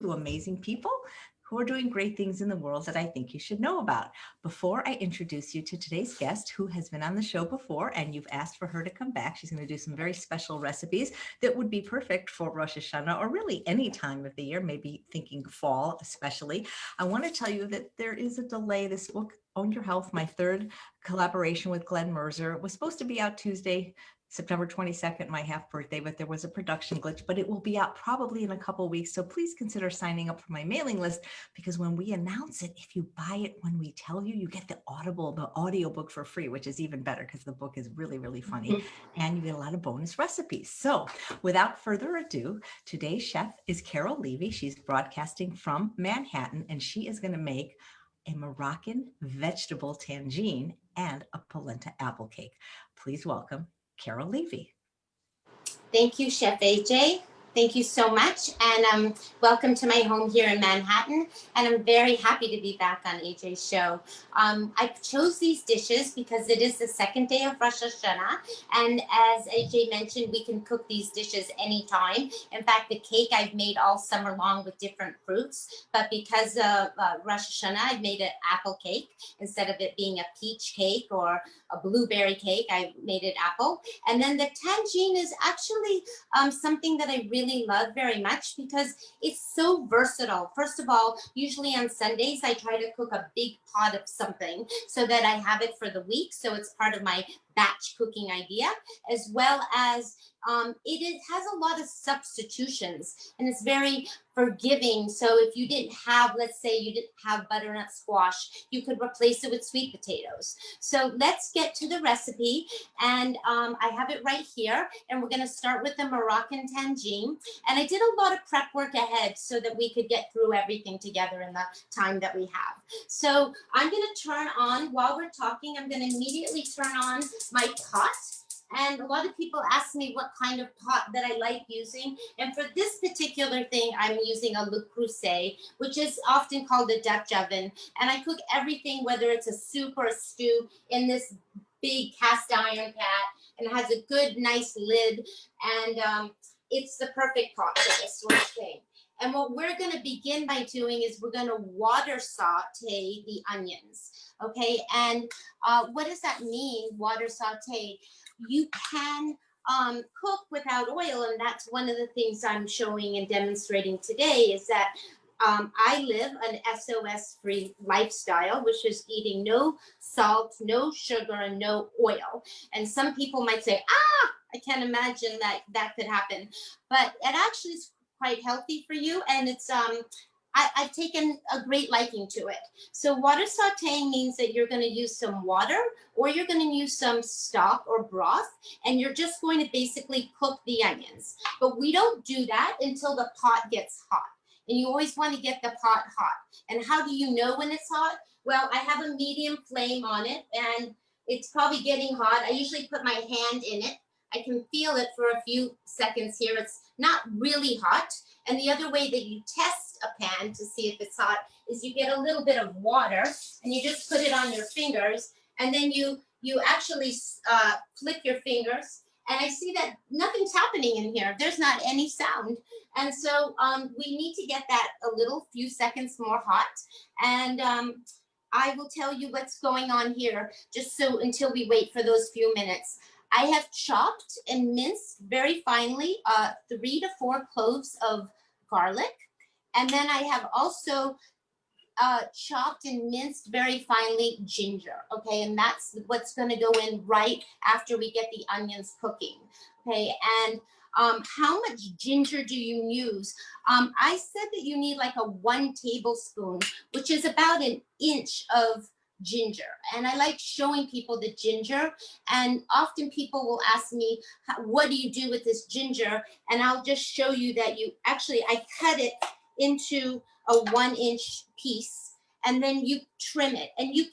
to amazing people who are doing great things in the world that I think you should know about. Before I introduce you to today's guest, who has been on the show before, and you've asked for her to come back, she's going to do some very special recipes that would be perfect for Rosh Hashanah or really any time of the year, maybe thinking fall especially. I want to tell you that there is a delay. This book, Own Your Health, my third collaboration with Glenn Mercer, was supposed to be out Tuesday, September 22nd, my half birthday, but there was a production glitch, but it will be out probably in a couple weeks. So please consider signing up for my mailing list, because when we announce it, if you buy it when we tell you, you get the audio book for free, which is even better because the book is really, really funny and you get a lot of bonus recipes. So without further ado, today's chef is Carole Levy. She's broadcasting from Manhattan, and she is going to make a Moroccan vegetable tagine and a polenta apple cake. Please welcome Carole Levy. Thank you, Chef AJ. Thank you so much. And welcome to my home here in Manhattan. And I'm very happy to be back on AJ's show. I chose these dishes because it is the second day of Rosh Hashanah. And as AJ mentioned, we can cook these dishes anytime. In fact, the cake I've made all summer long with different fruits. But because of Rosh Hashanah, I've made an apple cake. Instead of it being a peach cake or a blueberry cake, I made it apple. And then the tagine is actually something that I really love very much because it's so versatile. First of all, usually on Sundays, I try to cook a big pot of something so that I have it for the week. So it's part of my batch cooking idea, as well as it has a lot of substitutions and it's very forgiving. So if you didn't have, let's say you didn't have butternut squash, you could replace it with sweet potatoes. So let's get to the recipe. And I have it right here. And we're going to start with the Moroccan tagine. And I did a lot of prep work ahead so that we could get through everything together in the time that we have. So I'm going to turn on, while we're talking, I'm going to immediately turn on my pot. And a lot of people ask me what kind of pot that I like using. And for this particular thing, I'm using a Le Creuset, which is often called a Dutch oven. And I cook everything, whether it's a soup or a stew, in this big cast iron pot. And it has a good, nice lid. And it's the perfect pot for this sort of thing. And what we're going to begin by doing is we're going to water saute the onions. Okay, and what does that mean, water saute? You can cook without oil, and that's one of the things I'm showing and demonstrating today is that I live an SOS-free lifestyle, which is eating no salt, no sugar, and no oil. And some people might say, I can't imagine that could happen. But it actually is quite healthy for you, and it's I've taken a great liking to it. So water sauteing means that you're going to use some water or you're going to use some stock or broth, and you're just going to basically cook the onions. But we don't do that until the pot gets hot. And you always want to get the pot hot. And how do you know when it's hot? Well, I have a medium flame on it, and it's probably getting hot. I usually put my hand in it. I can feel it for a few seconds here. It's not really hot. And the other way that you test a pan to see if it's hot is you get a little bit of water and you just put it on your fingers, and then you actually flip your fingers, and I see that nothing's happening in here. There's not any sound. And so we need to get that a little few seconds more hot. And I will tell you what's going on here just so until we wait for those few minutes. I have chopped and minced very finely 3 to 4 cloves of garlic. And then I have also chopped and minced very finely ginger. Okay, and that's what's going to go in right after we get the onions cooking. Okay, and how much ginger do you use? I said that you need like a 1 tablespoon, which is about an inch of ginger. And I like showing people the ginger, and often people will ask me, what do you do with this ginger? And I'll just show you that I cut it into a 1-inch piece, and then you trim it, and you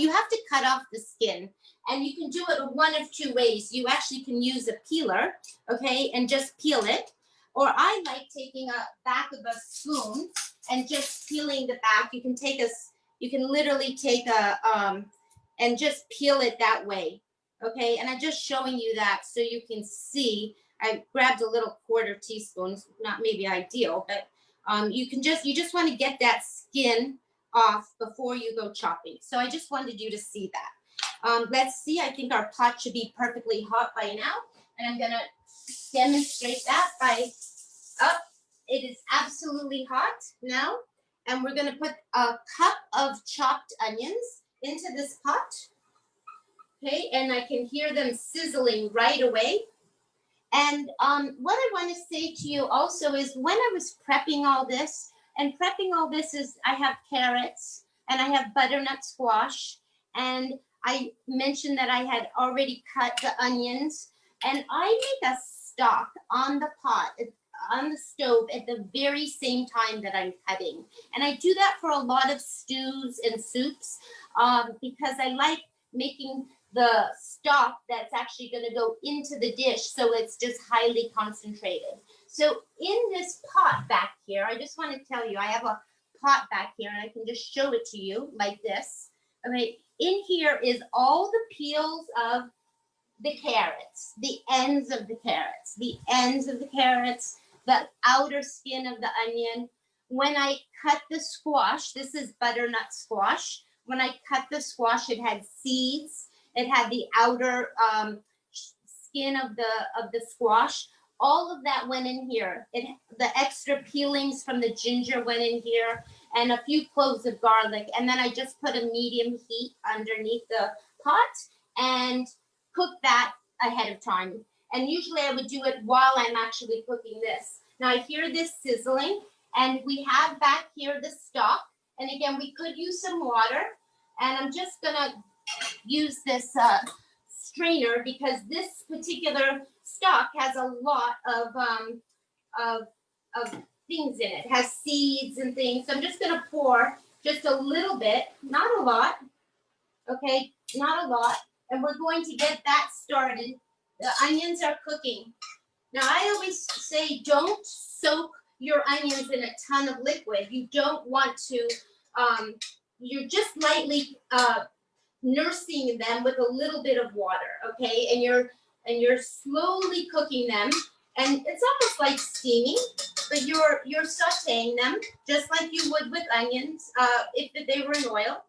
have to cut off the skin, and you can do it one of 2 ways. You actually can use a peeler, okay, and just peel it, or I like taking a back of a spoon and just peeling the back. You can literally take and just peel it that way, okay? And I'm just showing you that so you can see. I grabbed a little 1/4 teaspoon, not maybe ideal, but You just want to get that skin off before you go chopping. So I just wanted you to see that. Let's see, I think our pot should be perfectly hot by now. And I'm gonna demonstrate that by, it is absolutely hot now. And we're gonna put a cup of chopped onions into this pot. Okay, and I can hear them sizzling right away. And what I want to say to you also is when I was prepping all this, is I have carrots and I have butternut squash, and I mentioned that I had already cut the onions, and I make a stock on the pot, on the stove at the very same time that I'm cutting. And I do that for a lot of stews and soups because I like making the stock that's actually going to go into the dish, so it's just highly concentrated. So in this pot back here, I just want to tell you, I have a pot back here, and I can just show it to you like this. Okay, in here is all the peels of the carrots, the ends of the carrots, the outer skin of the onion. When I cut the squash, this is butternut squash. When I cut the squash, it had seeds. It had the outer skin of the squash. All of that went in here. The extra peelings from the ginger went in here, and a few cloves of garlic. And then I just put a medium heat underneath the pot and cook that ahead of time. And usually I would do it while I'm actually cooking this. Now I hear this sizzling, and we have back here the stock. And again, we could use some water. And I'm just gonna use this strainer because this particular stock has a lot of things in it. It has seeds and things. So I'm just gonna pour just a little bit, not a lot, okay, not a lot. And we're going to get that started. The onions are cooking. Now I always say don't soak your onions in a ton of liquid. You don't want to, you're just lightly nursing them with a little bit of water, okay? And you're slowly cooking them, and it's almost like steaming, but you're sautéing them just like you would with onions if they were in oil.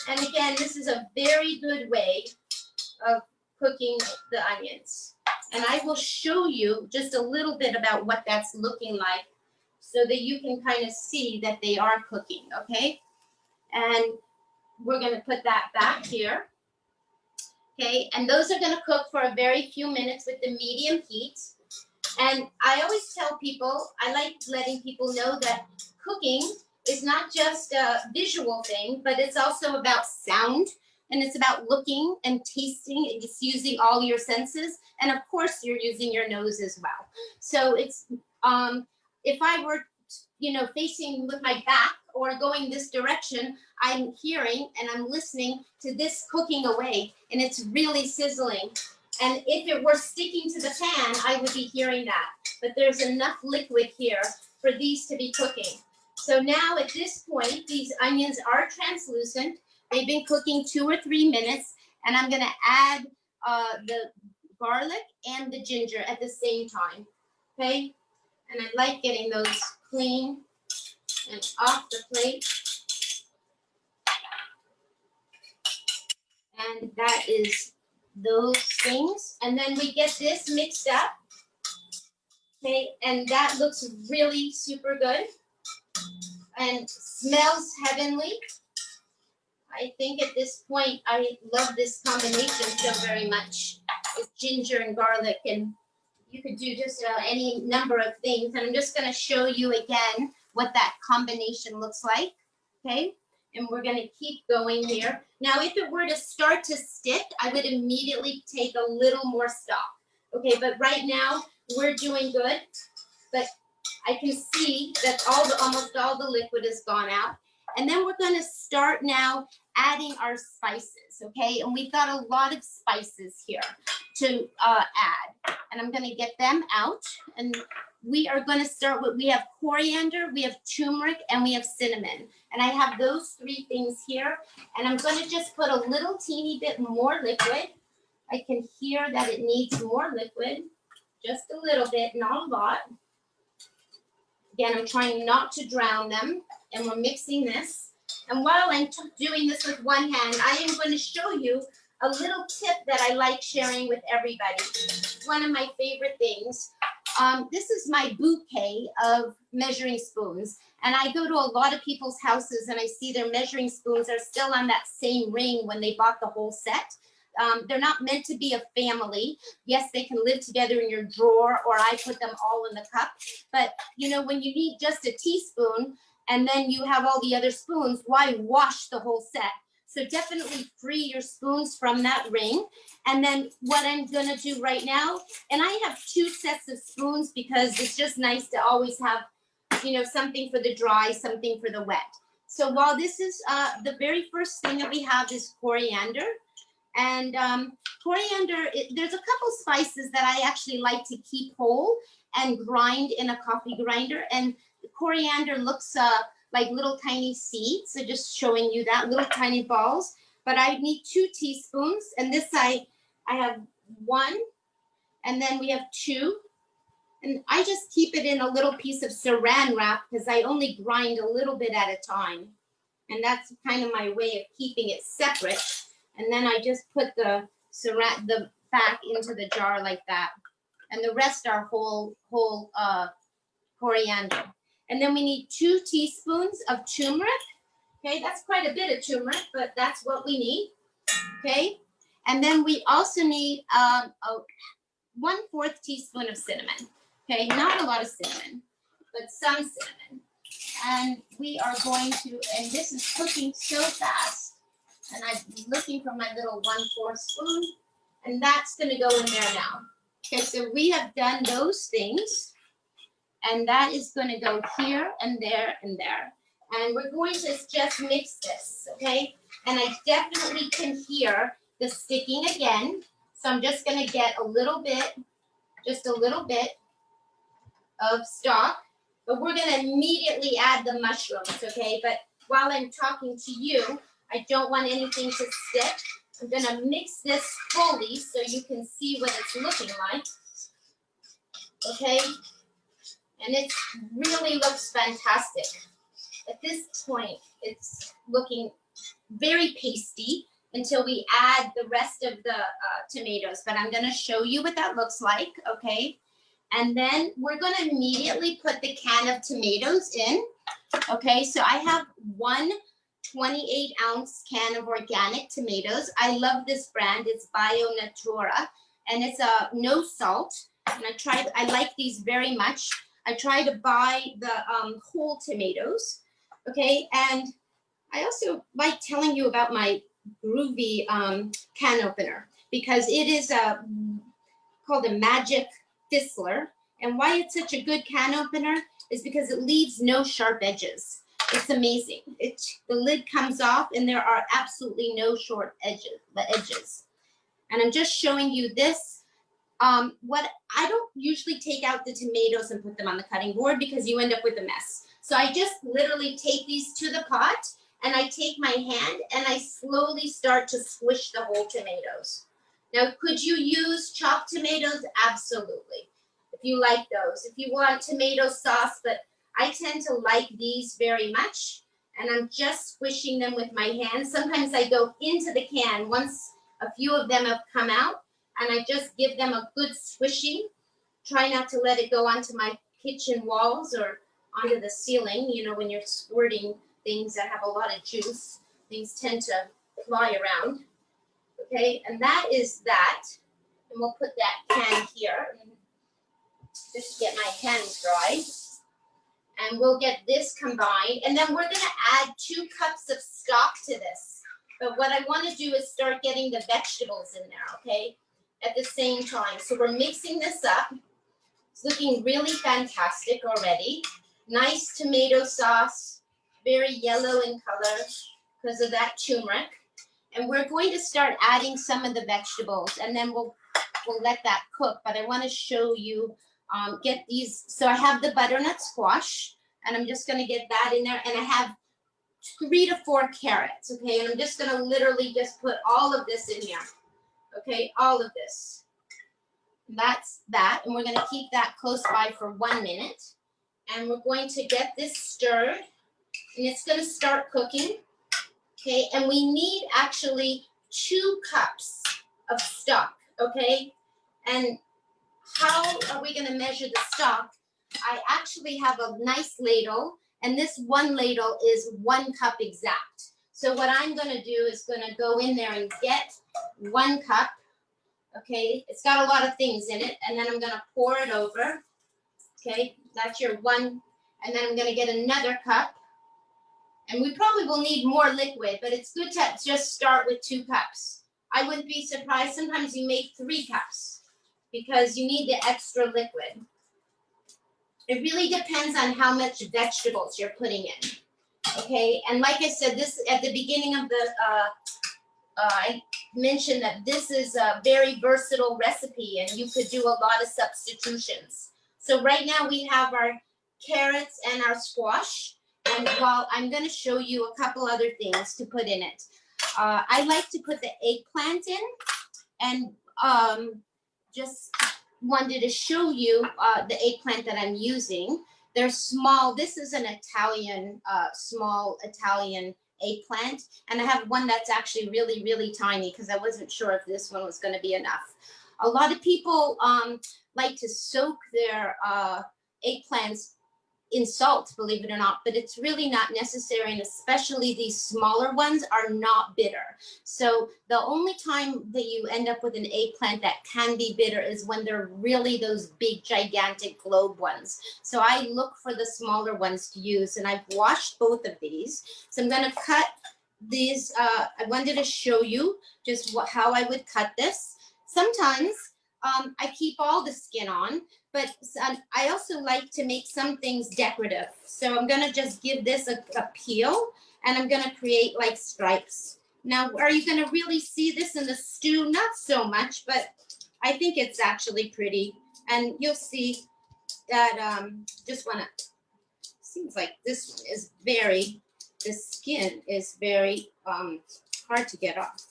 And again, this is a very good way of cooking the onions. And I will show you just a little bit about what that's looking like so that you can kind of see that they are cooking, okay? And we're going to put that back here. Okay, and those are going to cook for a very few minutes with the medium heat. And I always tell people, I like letting people know that cooking is not just a visual thing, but it's also about sound, and it's about looking and tasting. It's using all your senses, and of course you're using your nose as well. So it's if I were facing with my back or going this direction, I'm hearing and I'm listening to this cooking away, and it's really sizzling. And if it were sticking to the pan, I would be hearing that. But there's enough liquid here for these to be cooking. So now at this point, these onions are translucent. They've been cooking 2 or 3 minutes, and I'm gonna add the garlic and the ginger at the same time, okay? And I like getting those clean and off the plate. And that is those things. And then we get this mixed up, okay? And that looks really super good and smells heavenly. I think at this point, I love this combination so very much with ginger and garlic, and you could do just any number of things. And I'm just going to show you again what that combination looks like, okay? And we're going to keep going here. Now, if it were to start to stick, I would immediately take a little more stock, okay? But right now, we're doing good. But I can see that almost all the liquid has gone out. And then we're going to start now adding our spices, okay? And we've got a lot of spices here to add. And I'm going to get them out. And we are going to start with, we have coriander, we have turmeric, and we have cinnamon. And I have those 3 things here. And I'm going to just put a little teeny bit more liquid. I can hear that it needs more liquid, just a little bit, not a lot. Again, I'm trying not to drown them, and we're mixing this. And while I'm doing this with one hand, I am going to show you a little tip that I like sharing with everybody. One of my favorite things. This is my bouquet of measuring spoons. And I go to a lot of people's houses and I see their measuring spoons are still on that same ring when they bought the whole set. They're not meant to be a family. Yes, they can live together in your drawer, or I put them all in the cup. But, you know, when you need just a teaspoon and then you have all the other spoons, why wash the whole set? So definitely free your spoons from that ring. And then what I'm going to do right now, and I have 2 sets of spoons because it's just nice to always have, you know, something for the dry, something for the wet. So while this is the very first thing that we have is coriander. And coriander, there's a couple spices that I actually like to keep whole and grind in a coffee grinder. And coriander looks like little tiny seeds. So just showing you that, little tiny balls. But I need 2 teaspoons. And this I have 1, and then we have 2. And I just keep it in a little piece of saran wrap because I only grind a little bit at a time. And that's kind of my way of keeping it separate. And then I just put the back into the jar like that. And the rest are whole coriander. And then we need 2 teaspoons of turmeric. Okay, that's quite a bit of turmeric, but that's what we need. Okay, and then we also need a 1/4 teaspoon of cinnamon. Okay, not a lot of cinnamon, but some cinnamon. And we are going to, and this is cooking so fast. And I'm looking for my little 1/4 spoon, and that's going to go in there now. Okay, so we have done those things, and that is going to go here and there and there. And we're going to just mix this, okay? And I definitely can hear the sticking again. So I'm just going to get a little bit, just a little bit of stock. But we're going to immediately add the mushrooms, okay? But while I'm talking to you, I don't want anything to stick. I'm going to mix this fully so you can see what it's looking like. Okay? And it really looks fantastic. At this point, it's looking very pasty until we add the rest of the tomatoes. But I'm going to show you what that looks like, okay? And then we're going to immediately put the can of tomatoes in. Okay, so I have 1 28-ounce can of organic tomatoes. I love this brand. It's Bio Natura, and it's no salt. And I like these very much. I try to buy the whole tomatoes. Okay, and I also like telling you about my groovy can opener because it is called a Magic Fizzler. And why it's such a good can opener is because it leaves no sharp edges. It's amazing. The lid comes off and there are absolutely no short edges. And I'm just showing you this. What I don't usually take out the tomatoes and put them on the cutting board because you end up with a mess. So I just literally take these to the pot and I take my hand and I slowly start to squish the whole tomatoes. Now, could you use chopped tomatoes? Absolutely. If you like those. If you want tomato sauce, but I tend to like these very much. And I'm just squishing them with my hands. Sometimes I go into the can once a few of them have come out and I just give them a good swishing. Try not to let it go onto my kitchen walls or onto the ceiling. You know, when you're squirting things that have a lot of juice, things tend to fly around. Okay, and that is that. And we'll put that can here. Just get my hands dry. And we'll get this combined. And then we're going to add 2 cups of stock to this. But what I want to do is start getting the vegetables in there, okay, at the same time. So we're mixing this up. It's looking really fantastic already. Nice tomato sauce, very yellow in color because of that turmeric. And we're going to start adding some of the vegetables, and then we'll let that cook. But I want to show you, get these. So I have the butternut squash, and I'm just going to get that in there. And I have 3 to 4 carrots, okay? And I'm just going to literally just put all of this in here, okay? All of this. And that's that. And we're going to keep that close by for 1 minute. And we're going to get this stirred, and it's going to start cooking. Okay, and we need actually 2 cups of stock. Okay, and how are we going to measure the stock? I actually have a nice ladle, and this one ladle is 1 cup exact. So what I'm going to do is going to go in there and get 1 cup. Okay, it's got a lot of things in it, and then I'm going to pour it over. Okay, that's your 1, and then I'm going to get another cup. And we probably will need more liquid, but it's good to just start with 2 cups. I wouldn't be surprised. Sometimes you make 3 cups because you need the extra liquid. It really depends on how much vegetables you're putting in. Okay, and like I said, this at the beginning of the, I mentioned that this is a very versatile recipe and you could do a lot of substitutions. So right now we have our carrots and our squash. And while I'm going to show you a couple other things to put in it. I like to put the eggplant in, and just wanted to show you the eggplant that I'm using. They're small. This is an Italian, small Italian eggplant, and I have one that's actually really, really tiny because I wasn't sure if this one was going to be enough. A lot of people like to soak their eggplants in salt, believe it or not, but it's really not necessary, and especially these smaller ones are not bitter. So the only time that you end up with an eggplant that can be bitter is when they're really those big, gigantic globe ones. So I look for the smaller ones to use, and I've washed both of these. So I'm going to cut these. I wanted to show you just how I would cut this. Sometimes I keep all the skin on, but I also like to make some things decorative. So I'm going to just give this a peel, and I'm going to create like stripes. Now, are you going to really see this in the stew? Not so much, but I think it's actually pretty. And you'll see that just want to, seems like this one is very, the skin is very hard to get off.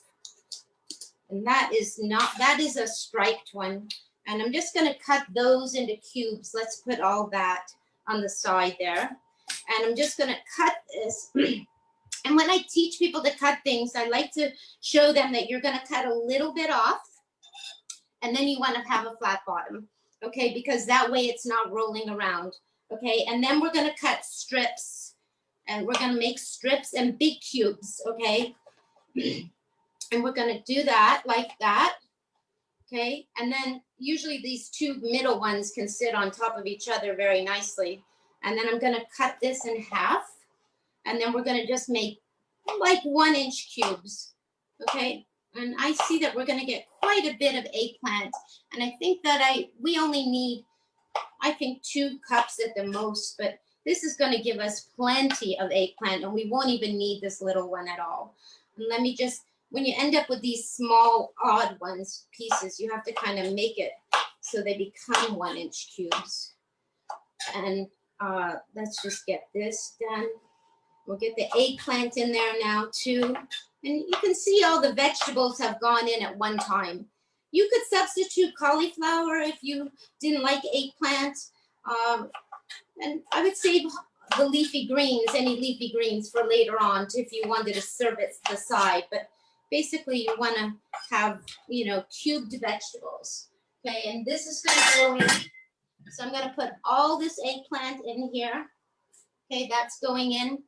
And that is not, that is a striped one. And I'm just going to cut those into cubes. Let's put all that on the side there. And I'm just going to cut this. And when I teach people to cut things, I like to show them that you're going to cut a little bit off. And then you want to have a flat bottom. Okay, because that way it's not rolling around. Okay, and then we're going to cut strips. And we're going to make strips and big cubes. Okay. And we're going to do that like that. Okay, and then usually these 2 middle ones can sit on top of each other very nicely. And then I'm going to cut this in half. And then we're going to just make like 1-inch cubes. Okay, and I see that we're going to get quite a bit of eggplant. And I think that we only need, I think, 2 cups at the most. But this is going to give us plenty of eggplant, and we won't even need this little one at all. And let me just, when you end up with these small, odd ones, pieces, you have to kind of make it so they become 1-inch cubes. And let's just get this done. We'll get the eggplant in there now too. And you can see all the vegetables have gone in at one time. You could substitute cauliflower if you didn't like eggplant. And I would save the leafy greens, any leafy greens for later on if you wanted to serve it to the side. But basically, you want to have, you know, cubed vegetables. Okay, and this is going to go in. So I'm going to put all this eggplant in here. Okay, that's going in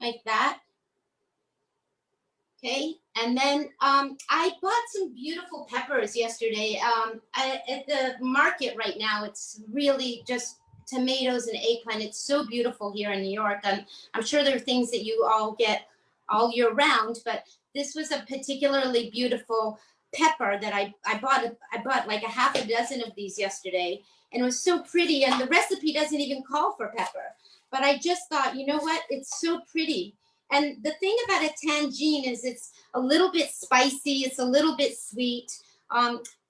like that. Okay, and then I bought some beautiful peppers yesterday. At the market right now, it's really just tomatoes and eggplant. It's so beautiful here in New York. And I'm sure there are things that you all get all year round, but this was a particularly beautiful pepper that I bought like a half a dozen of these yesterday, and it was so pretty, and the recipe doesn't even call for pepper, but I just thought, you know what, it's so pretty. And the thing about a tagine is it's a little bit spicy, it's a little bit sweet.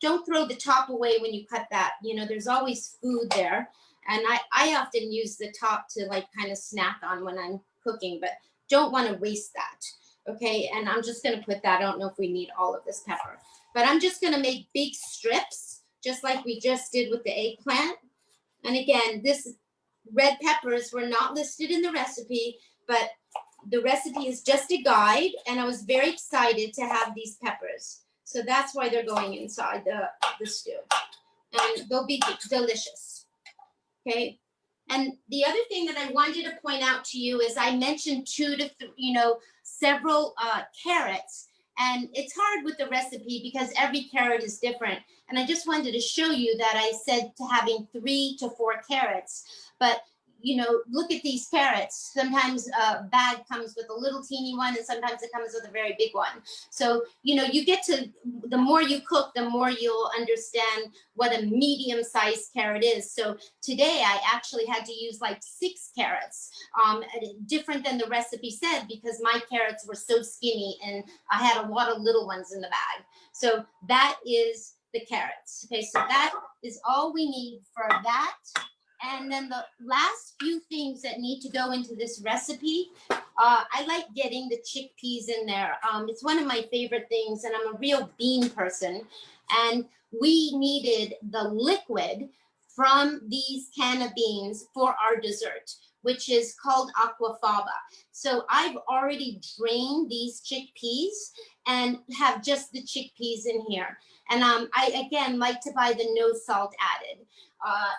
Don't throw the top away when you cut that. You know, there's always food there, and I often use the top to like kind of snack on when I'm cooking, but don't want to waste that. Okay, and I'm just going to put that. I don't know if we need all of this pepper, but I'm just going to make big strips, just like we just did with the eggplant. And again, this red peppers were not listed in the recipe, but the recipe is just a guide, and I was very excited to have these peppers. So that's why they're going inside the stew. And they'll be delicious, okay? And the other thing that I wanted to point out to you is I mentioned several carrots. And it's hard with the recipe because every carrot is different. And I just wanted to show you that I said to having 3 to 4 carrots. But look at these carrots. Sometimes a bag comes with a little teeny one, and sometimes it comes with a very big one. So, you get to, the more you cook, the more you'll understand what a medium-sized carrot is. So today I actually had to use like 6 carrots, different than the recipe said, because my carrots were so skinny and I had a lot of little ones in the bag. So that is the carrots. Okay, so that is all we need for that. And then the last few things that need to go into this recipe, I like getting the chickpeas in there. It's one of my favorite things, and I'm a real bean person. And we needed the liquid from these can of beans for our dessert, which is called aquafaba. So I've already drained these chickpeas and have just the chickpeas in here. And I, again, like to buy the no salt added.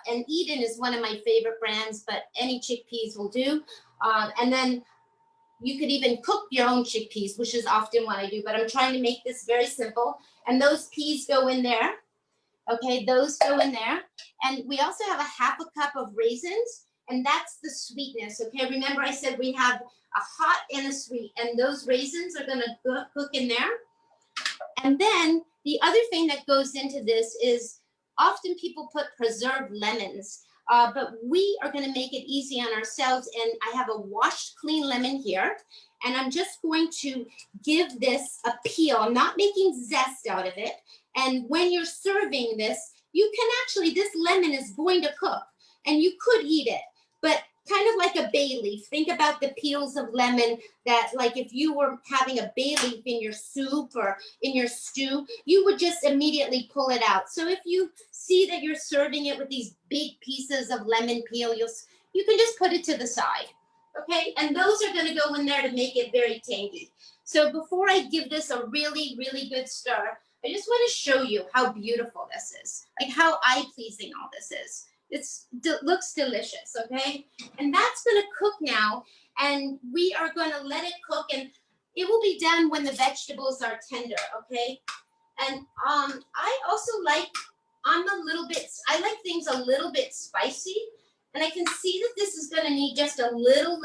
And Eden is one of my favorite brands, but any chickpeas will do. And then you could even cook your own chickpeas, which is often what I do, but I'm trying to make this very simple. And those peas go in there. Okay, those go in there. And we also have a half a cup of raisins, and that's the sweetness. Okay, remember I said we have a hot and a sweet, and those raisins are gonna cook in there. And then the other thing that goes into this is often people put preserved lemons, but we are going to make it easy on ourselves. And I have a washed clean lemon here, and I'm just going to give this a peel. I'm not making zest out of it. And when you're serving this, you can actually, this lemon is going to cook, and you could eat it, but kind of like a bay leaf. Think about the peels of lemon that, like if you were having a bay leaf in your soup or in your stew, you would just immediately pull it out. So if you see that you're serving it with these big pieces of lemon peel, you can just put it to the side, okay? And those are gonna go in there to make it very tangy. So before I give this a really, really good stir, I just wanna show you how beautiful this is, like how eye-pleasing all this is. It looks delicious, okay? And that's gonna cook now, and we are gonna let it cook, and it will be done when the vegetables are tender, okay? And I also like, I like things a little bit spicy, and I can see that this is gonna need just a little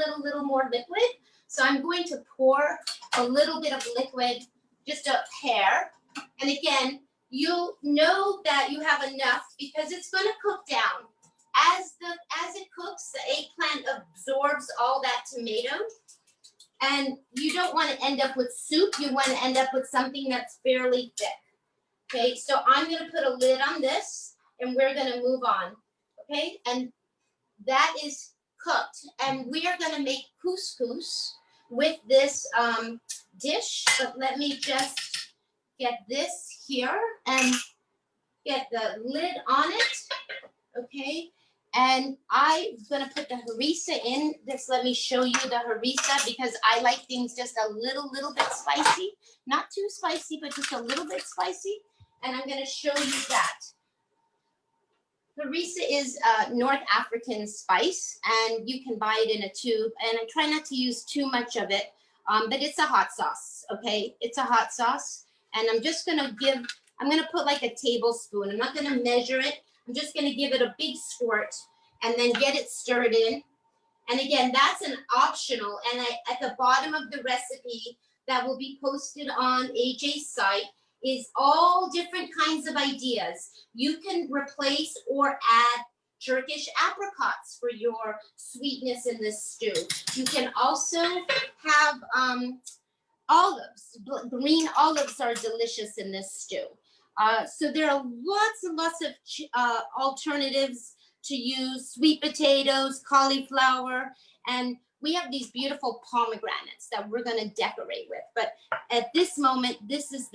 more liquid. So I'm going to pour a little bit of liquid, just a hair. And again, you'll know that you have enough because it's gonna cook down. As it cooks, the eggplant absorbs all that tomato, and you don't want to end up with soup. You want to end up with something that's fairly thick. Okay, so I'm going to put a lid on this, and we're going to move on. Okay, and that is cooked, and we are going to make couscous with this dish. But let me just get this here and get the lid on it. Okay. And I'm gonna put the harissa in this. Let me show you the harissa because I like things just a little bit spicy. Not too spicy, but just a little bit spicy. And I'm gonna show you that. Harissa is a North African spice, and you can buy it in a tube. And I try not to use too much of it, but it's a hot sauce, okay? It's a hot sauce. And I'm gonna put like a tablespoon. I'm not gonna measure it. I'm just going to give it a big squirt and then get it stirred in. And again, that's an optional. And at the bottom of the recipe that will be posted on AJ's site is all different kinds of ideas. You can replace or add Turkish apricots for your sweetness in this stew. You can also have olives. Green olives are delicious in this stew. So there are lots and lots of alternatives to use: sweet potatoes, cauliflower, and we have these beautiful pomegranates that we're going to decorate with. But at this moment, this is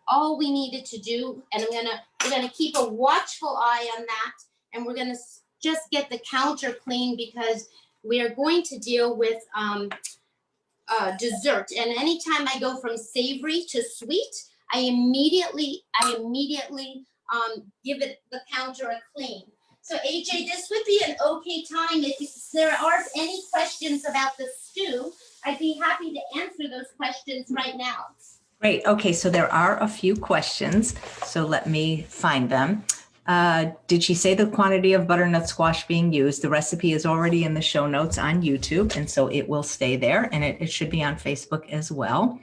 all we needed to do, and we're gonna keep a watchful eye on that, and we're gonna just get the counter clean because we are going to deal with dessert. And anytime I go from savory to sweet, I immediately give it the counter a clean. So AJ, this would be an okay time if there are any questions about the stew. I'd be happy to answer those questions right now. Great. Okay, so there are a few questions. So let me find them. Did she say the quantity of butternut squash being used? The recipe is already in the show notes on YouTube, and so it will stay there, and it should be on Facebook as well.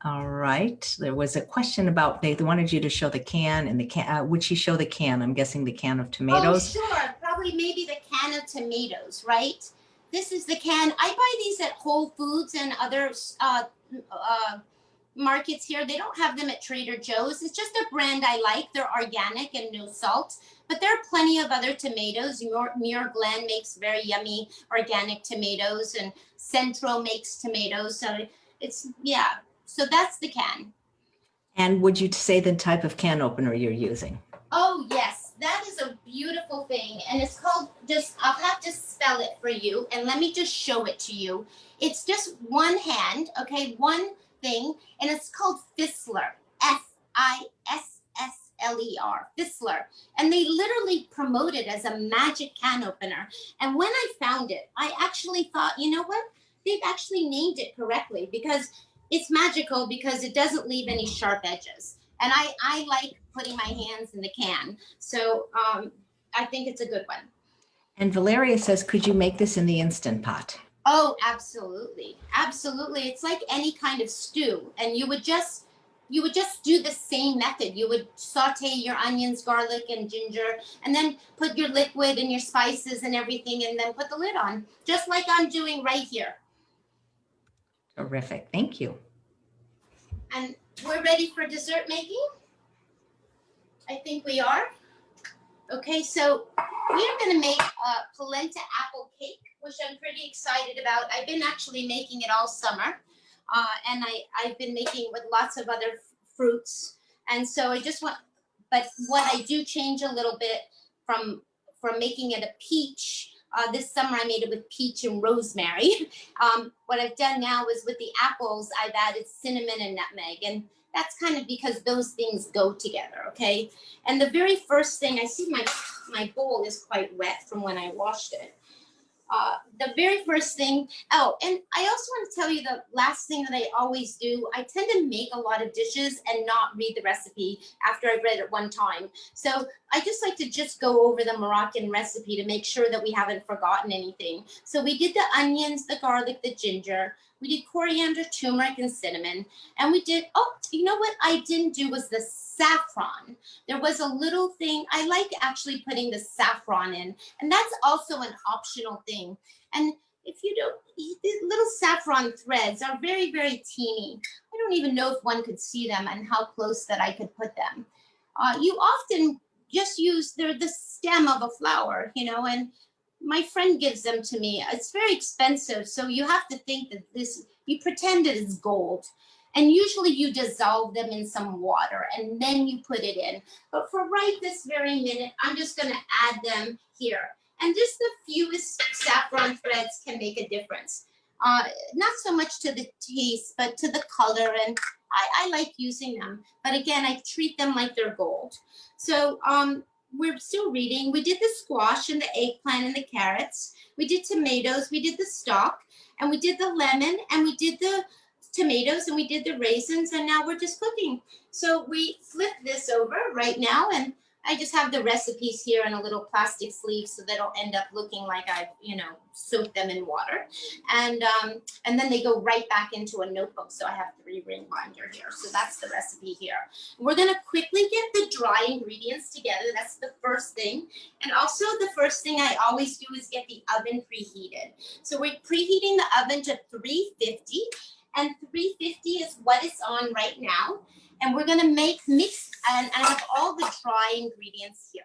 All right. There was a question about they wanted you to show the can and the can. Would she show the can? I'm guessing the can of tomatoes. Oh, sure. Probably maybe the can of tomatoes, right? This is the can. I buy these at Whole Foods and other markets here. They don't have them at Trader Joe's. It's just a brand I like. They're organic and no salt. But there are plenty of other tomatoes. Muir Glen makes very yummy organic tomatoes, and Centro makes tomatoes. So it's, yeah. So that's the can. And would you say the type of can opener you're using? Oh, yes. That is a beautiful thing. And it's called, I'll have to spell it for you. And let me just show it to you. It's just one hand, okay, one thing. And it's called Fissler, Fissler, Fissler. And they literally promote it as a magic can opener. And when I found it, I actually thought, you know what? They've actually named it correctly because it's magical because it doesn't leave any sharp edges. And I like putting my hands in the can. So I think it's a good one. And Valeria says, could you make this in the Instant Pot? Oh, absolutely. Absolutely. It's like any kind of stew. And you would just do the same method. You would saute your onions, garlic, and ginger, and then put your liquid and your spices and everything, and then put the lid on, just like I'm doing right here. Terrific. Thank you. And we're ready for dessert making? I think we are. Okay, so we are going to make a polenta apple cake, which I'm pretty excited about. I've been actually making it all summer, and I've been making with lots of other fruits. And so but what I do change a little bit from making it a peach. This summer I made it with peach and rosemary. What I've done now is with the apples, I've added cinnamon and nutmeg. And that's kind of because those things go together, okay? And the very first thing, I see my bowl is quite wet from when I washed it. The very first thing, oh, and I also want to tell you the last thing that I always do. I tend to make a lot of dishes and not read the recipe after I've read it one time. So I just like to just go over the Moroccan recipe to make sure that we haven't forgotten anything. So we did the onions, the garlic, the ginger. We did coriander, turmeric, and cinnamon. And we did, oh, you know what I didn't do was the saffron. There was a little thing, I like actually putting the saffron in, and that's also an optional thing. And if you don't, these little saffron threads are very, very teeny. I don't even know if one could see them and how close that I could put them. You often just use, they're the stem of a flower, you know, and my friend gives them to me. It's very expensive, so you have to think that you pretend it is gold. And usually you dissolve them in some water and then you put it in. But for right this very minute, I'm just gonna add them here. And just the fewest saffron threads can make a difference. Not so much to the taste, but to the color, and I like using them. But again, I treat them like they're gold. So we're still reading. We did the squash and the eggplant and the carrots. We did tomatoes, we did the stock, and we did the lemon, and we did the tomatoes, and we did the raisins, and now we're just cooking. So we flip this over right now, and I just have the recipes here in a little plastic sleeve so they don't end up looking like I've, soaked them in water. And then they go right back into a notebook. So I have 3-ring binder here. So that's the recipe here. We're gonna quickly get the dry ingredients together. That's the first thing. And also the first thing I always do is get the oven preheated. So we're preheating the oven to 350, and 350 is what it's on right now. And we're gonna mix, and I have all the dry ingredients here.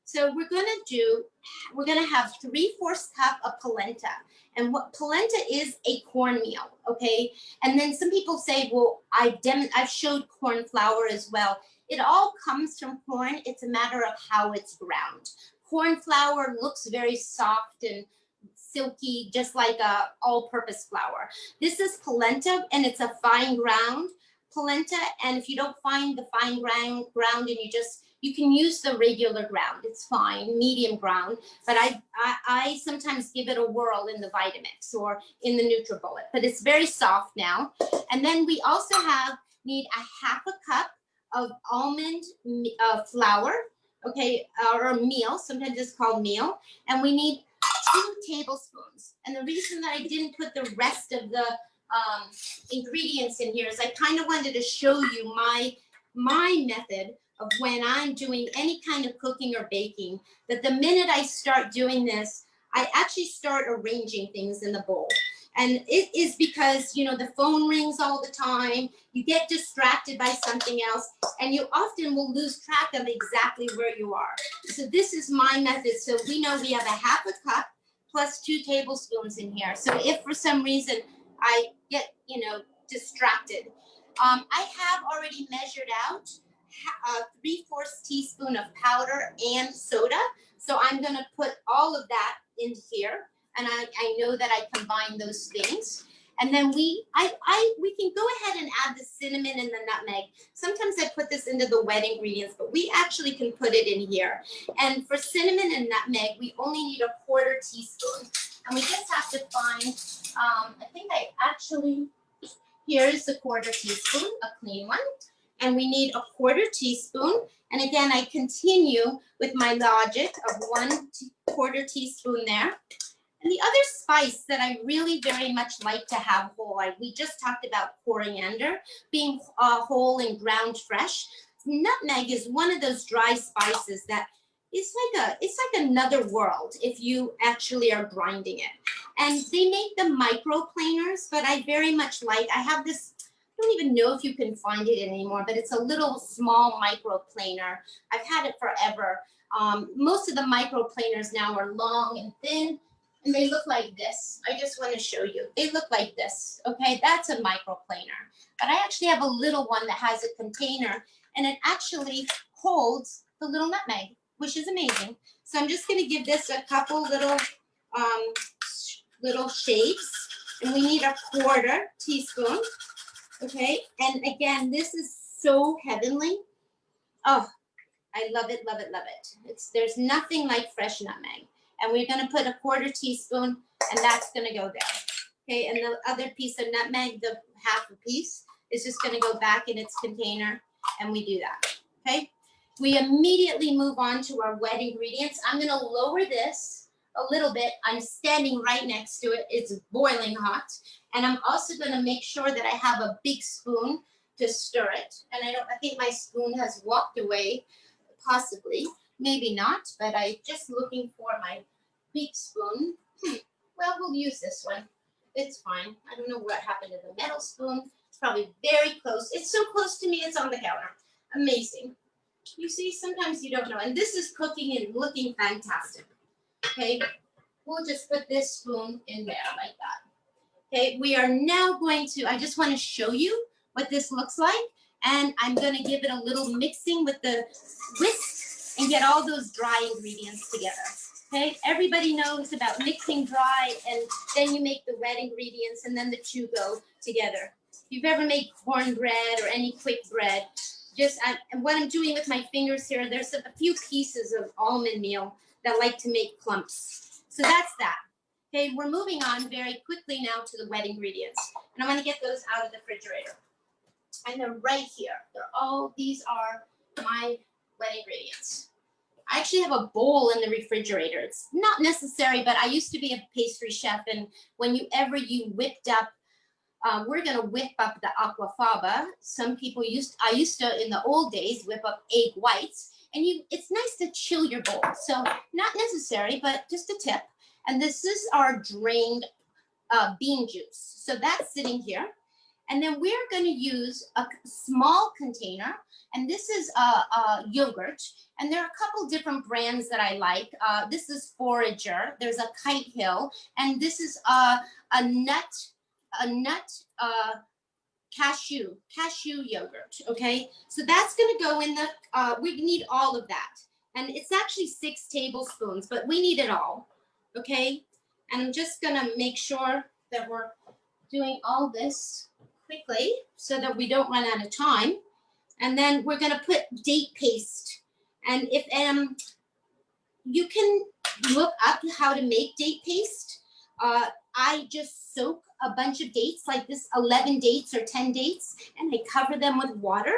So we're gonna have 3/4 cup of polenta. And what polenta is, a cornmeal, okay? And then some people say, well, I've showed corn flour as well. It all comes from corn. It's a matter of how it's ground. corn flour looks very soft and silky, just like a all-purpose flour. This is polenta, and it's a fine ground polenta. And if you don't find the fine ground and you can use the regular ground. It's fine, medium ground. But I sometimes give it a whirl in the Vitamix or in the NutriBullet. But it's very soft now. And then we also need a half a cup of almond flour, okay, or meal. Sometimes it's called meal. And we need 2 tablespoons. And the reason that I didn't put the rest of the ingredients in here is I kind of wanted to show you my method of when I'm doing any kind of cooking or baking, that the minute I start doing this, I actually start arranging things in the bowl. And it is because, you know, the phone rings all the time, you get distracted by something else, and you often will lose track of exactly where you are. So this is my method. So we know we have a half a cup plus 2 tablespoons in here. So if for some reason I get, you know, distracted, I have already measured out a 3/4 teaspoon of powder and soda. So I'm going to put all of that in here. And I know that I combine those things. And then we can go ahead and add the cinnamon and the nutmeg. Sometimes I put this into the wet ingredients, but we actually can put it in here. And for cinnamon and nutmeg, we only need a 1/4 teaspoon. And we just have to find, I think here's a 1/4 teaspoon, a clean one. And we need a 1/4 teaspoon. And again, I continue with my logic of 1/4 teaspoon there. And the other spice that I really very much like to have whole, we just talked about coriander being whole and ground fresh. Nutmeg is one of those dry spices that it's like another world if you actually are grinding it. And they make the microplaners, but I very much I have this, I don't even know if you can find it anymore, but it's a little small microplaner. I've had it forever. Most of the microplaners now are long and thin, and they look like this. I just want to show you. They look like this, okay? That's a microplaner. But I actually have a little one that has a container, and it actually holds the little nutmeg, which is amazing. So I'm just going to give this a couple little shakes, and we need a 1/4 teaspoon, okay? And again, this is so heavenly. Oh, I love it, love it, love it. There's nothing like fresh nutmeg. And we're going to put a 1/4 teaspoon, and that's going to go there. Okay, and the other piece of nutmeg, the half a piece, is just going to go back in its container, and we do that. Okay, we immediately move on to our wet ingredients. I'm going to lower this a little bit. I'm standing right next to it. It's boiling hot. And I'm also going to make sure that I have a big spoon to stir it. And I think my spoon has walked away, possibly. Maybe not, but I'm just looking for my big spoon. Well, we'll use this one. It's fine. I don't know what happened to the metal spoon. It's probably very close. It's so close to me, it's on the counter. Amazing. You see, sometimes you don't know. And this is cooking and looking fantastic. Okay, we'll just put this spoon in there like that. Okay, we are now going to, I just want to show you what this looks like. And I'm going to give it a little mixing with the whisk and get all those dry ingredients together. Okay, everybody knows about mixing dry, and then you make the wet ingredients, and then the two go together. If you've ever made cornbread or any quick bread, and what I'm doing with my fingers here, there's a few pieces of almond meal that like to make clumps. So that's that. Okay, we're moving on very quickly now to the wet ingredients. And I'm going to get those out of the refrigerator. And they're right here. These are my wet ingredients. I actually have a bowl in the refrigerator. It's not necessary, but I used to be a pastry chef, and whenever you whipped up, we're going to whip up the aquafaba. Some people I used to, in the old days, whip up egg whites, and it's nice to chill your bowl. So not necessary, but just a tip. And this is our drained bean juice. So that's sitting here. And then we're going to use a small container, and this is yogurt. And there are a couple different brands that I like. This is Forager. There's a Kite Hill, and this is a nut cashew yogurt. Okay, so that's going to go in the. We need all of that. And it's actually 6 tablespoons, but we need it all, okay? And I'm just gonna make sure that we're doing all this quickly so that we don't run out of time. And then we're gonna put date paste. And if you can look up how to make date paste. I just soak a bunch of dates, like this 11 dates or 10 dates, and I cover them with water,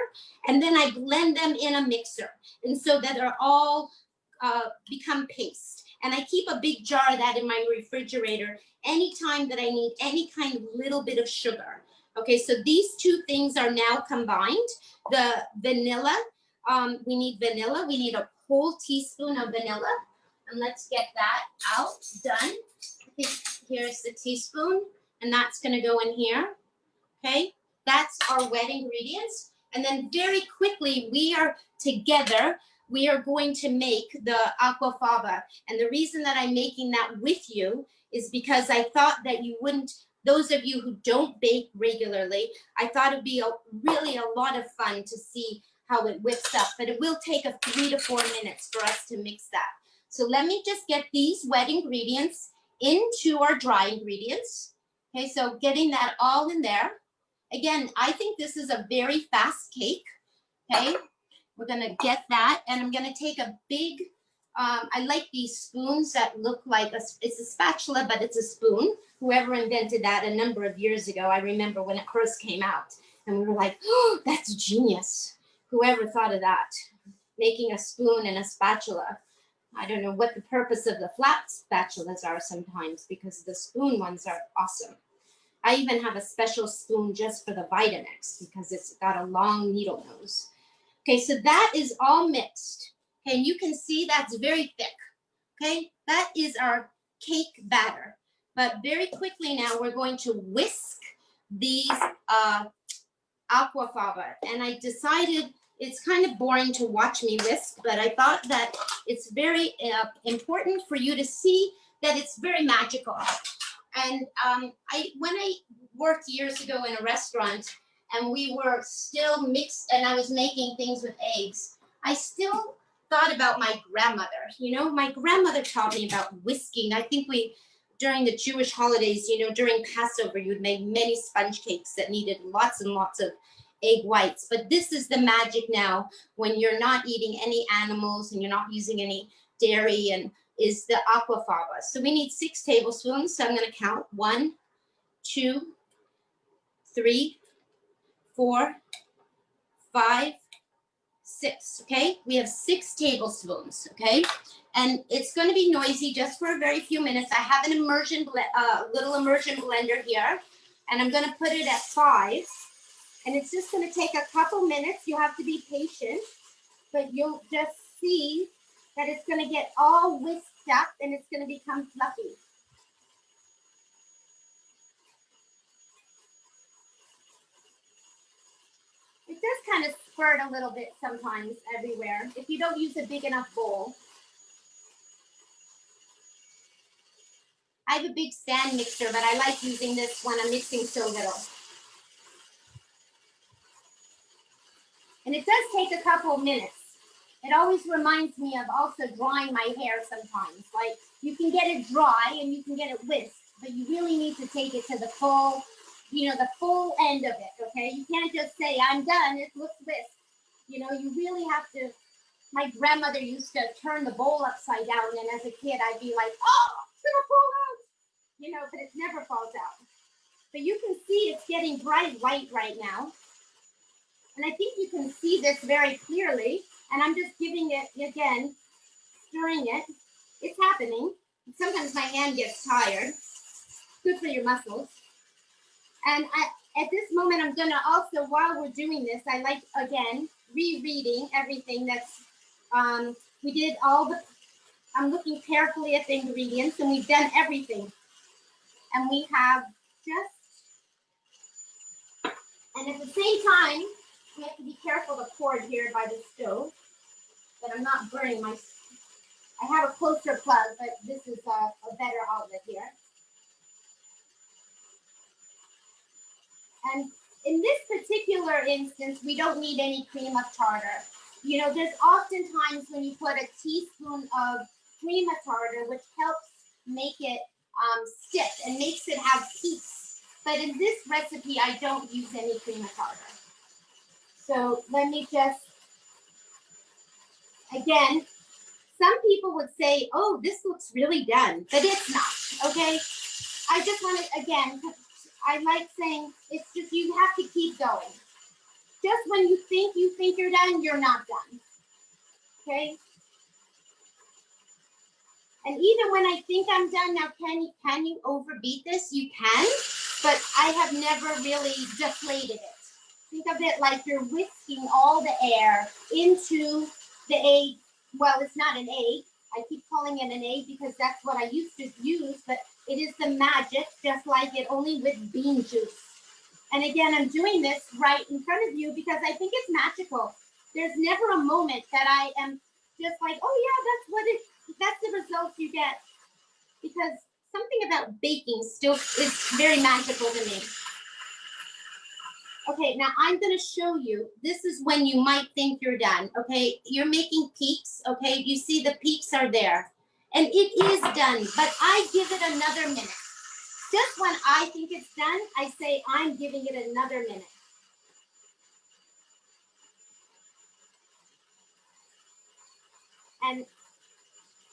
and then I blend them in a mixer, and so that they're all become paste. And I keep a big jar of that in my refrigerator anytime that I need any kind of little bit of sugar. Okay, so these two things are now combined. The vanilla, we need vanilla. We need a whole teaspoon of vanilla. And let's get that out, done. I think here's the teaspoon, and that's gonna go in here, okay? That's our wet ingredients. And then very quickly, we are going to make the aquafaba. And the reason that I'm making that with you is because I thought that you wouldn't, those of you who don't bake regularly, I thought it'd be really a lot of fun to see how it whips up, but it will take 3 to 4 minutes for us to mix that. So let me just get these wet ingredients into our dry ingredients. Okay, so getting that all in there. Again, I think this is a very fast cake. Okay, we're gonna get that, and I'm gonna take a big, I like these spoons that look like, it's a spatula, but it's a spoon. Whoever invented that a number of years ago, I remember when it first came out, and we were like, oh, that's genius. Whoever thought of that, making a spoon and a spatula. I don't know what the purpose of the flat spatulas are sometimes, because the spoon ones are awesome. I even have a special spoon just for the Vitamix because it's got a long needle nose. Okay, so that is all mixed. Okay, and you can see that's very thick. Okay, that is our cake batter. But very quickly now we're going to whisk these aquafaba. And I decided it's kind of boring to watch me whisk, but I thought that it's very important for you to see that it's very magical. And when I worked years ago in a restaurant and we were still mixed and I was making things with eggs, I still thought about my grandmother. You know, my grandmother taught me about whisking. I think during the Jewish holidays, you know, during Passover, you would make many sponge cakes that needed lots and lots of egg whites. But this is the magic now when you're not eating any animals and you're not using any dairy, and is the aquafaba. So we need 6 tablespoons. So I'm going to count 1, 2, 3, 4, 5, 6. Okay, we have 6 tablespoons. Okay, and it's going to be noisy just for a very few minutes. I have an little immersion blender here, and I'm going to put it at 5. And it's just going to take a couple minutes. You have to be patient, but you'll just see that it's going to get all whisked up and it's going to become fluffy. It does kind of spurt a little bit sometimes everywhere if you don't use a big enough bowl. I have a big stand mixer, but I like using this when I'm mixing so little. And it does take a couple of minutes. It always reminds me of also drying my hair sometimes. Like, you can get it dry and you can get it whisked, but you really need to take it to the full, you know, the full end of it, okay? You can't just say, I'm done, it looks whisked. You know, you really have to, my grandmother used to turn the bowl upside down, and as a kid, I'd be like, oh, it's gonna fall out. You know, but it never falls out. But you can see it's getting bright white right now. And I think you can see this very clearly. And I'm just giving it, again, stirring it. It's happening. Sometimes my hand gets tired. Good for your muscles. And at this moment, I'm going to also, while we're doing this, I like, again, rereading everything that's, we did all the, I'm looking carefully at the ingredients, and we've done everything. And we have just, and at the same time, we have to be careful to pour it here by the stove, that I'm not burning my, I have a closer plug, but this is a better outlet here. And in this particular instance, we don't need any cream of tartar. You know, there's oftentimes when you put a teaspoon of cream of tartar, which helps make it stiff and makes it have peaks. But in this recipe, I don't use any cream of tartar. So let me just, again, some people would say, oh, this looks really done, but it's not, okay? I just want to, again, I like saying it's just you have to keep going. Just when you think you're done, you're not done, okay? And even when I think I'm done, now can you overbeat this? You can, but I have never really deflated it. Think of it like you're whisking all the air into the egg. Well, it's not an egg. I keep calling it an egg because that's what I used to use, but it is the magic, just like it, only with bean juice. And again, I'm doing this right in front of you because I think it's magical. There's never a moment that I am just like, oh yeah, that's the results you get. Because something about baking still is very magical to me. Okay, now I'm gonna show you, this is when you might think you're done, okay? You're making peaks, okay? You see the peaks are there. And it is done, but I give it another minute. Just when I think it's done, I say I'm giving it another minute. And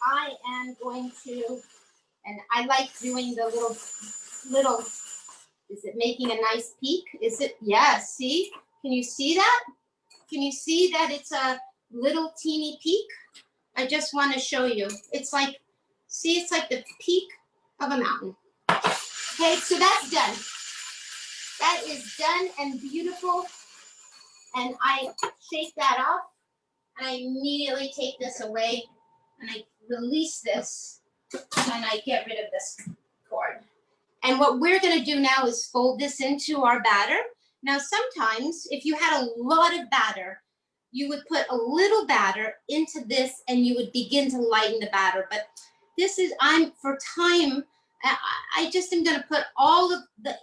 I am going to, and I like doing the little, is it making a nice peak? Is it? Yeah, see? Can you see that? Can you see that it's a little teeny peak? I just want to show you. It's like, see, it's like the peak of a mountain. Okay, so that's done. That is done and beautiful. And I shake that off, and I immediately take this away, and I release this, and I get rid of this cord. And what we're going to do now is fold this into our batter. Now, sometimes if you had a lot of batter, you would put a little batter into this and you would begin to lighten the batter. But this is, for time, I just am going to put all of the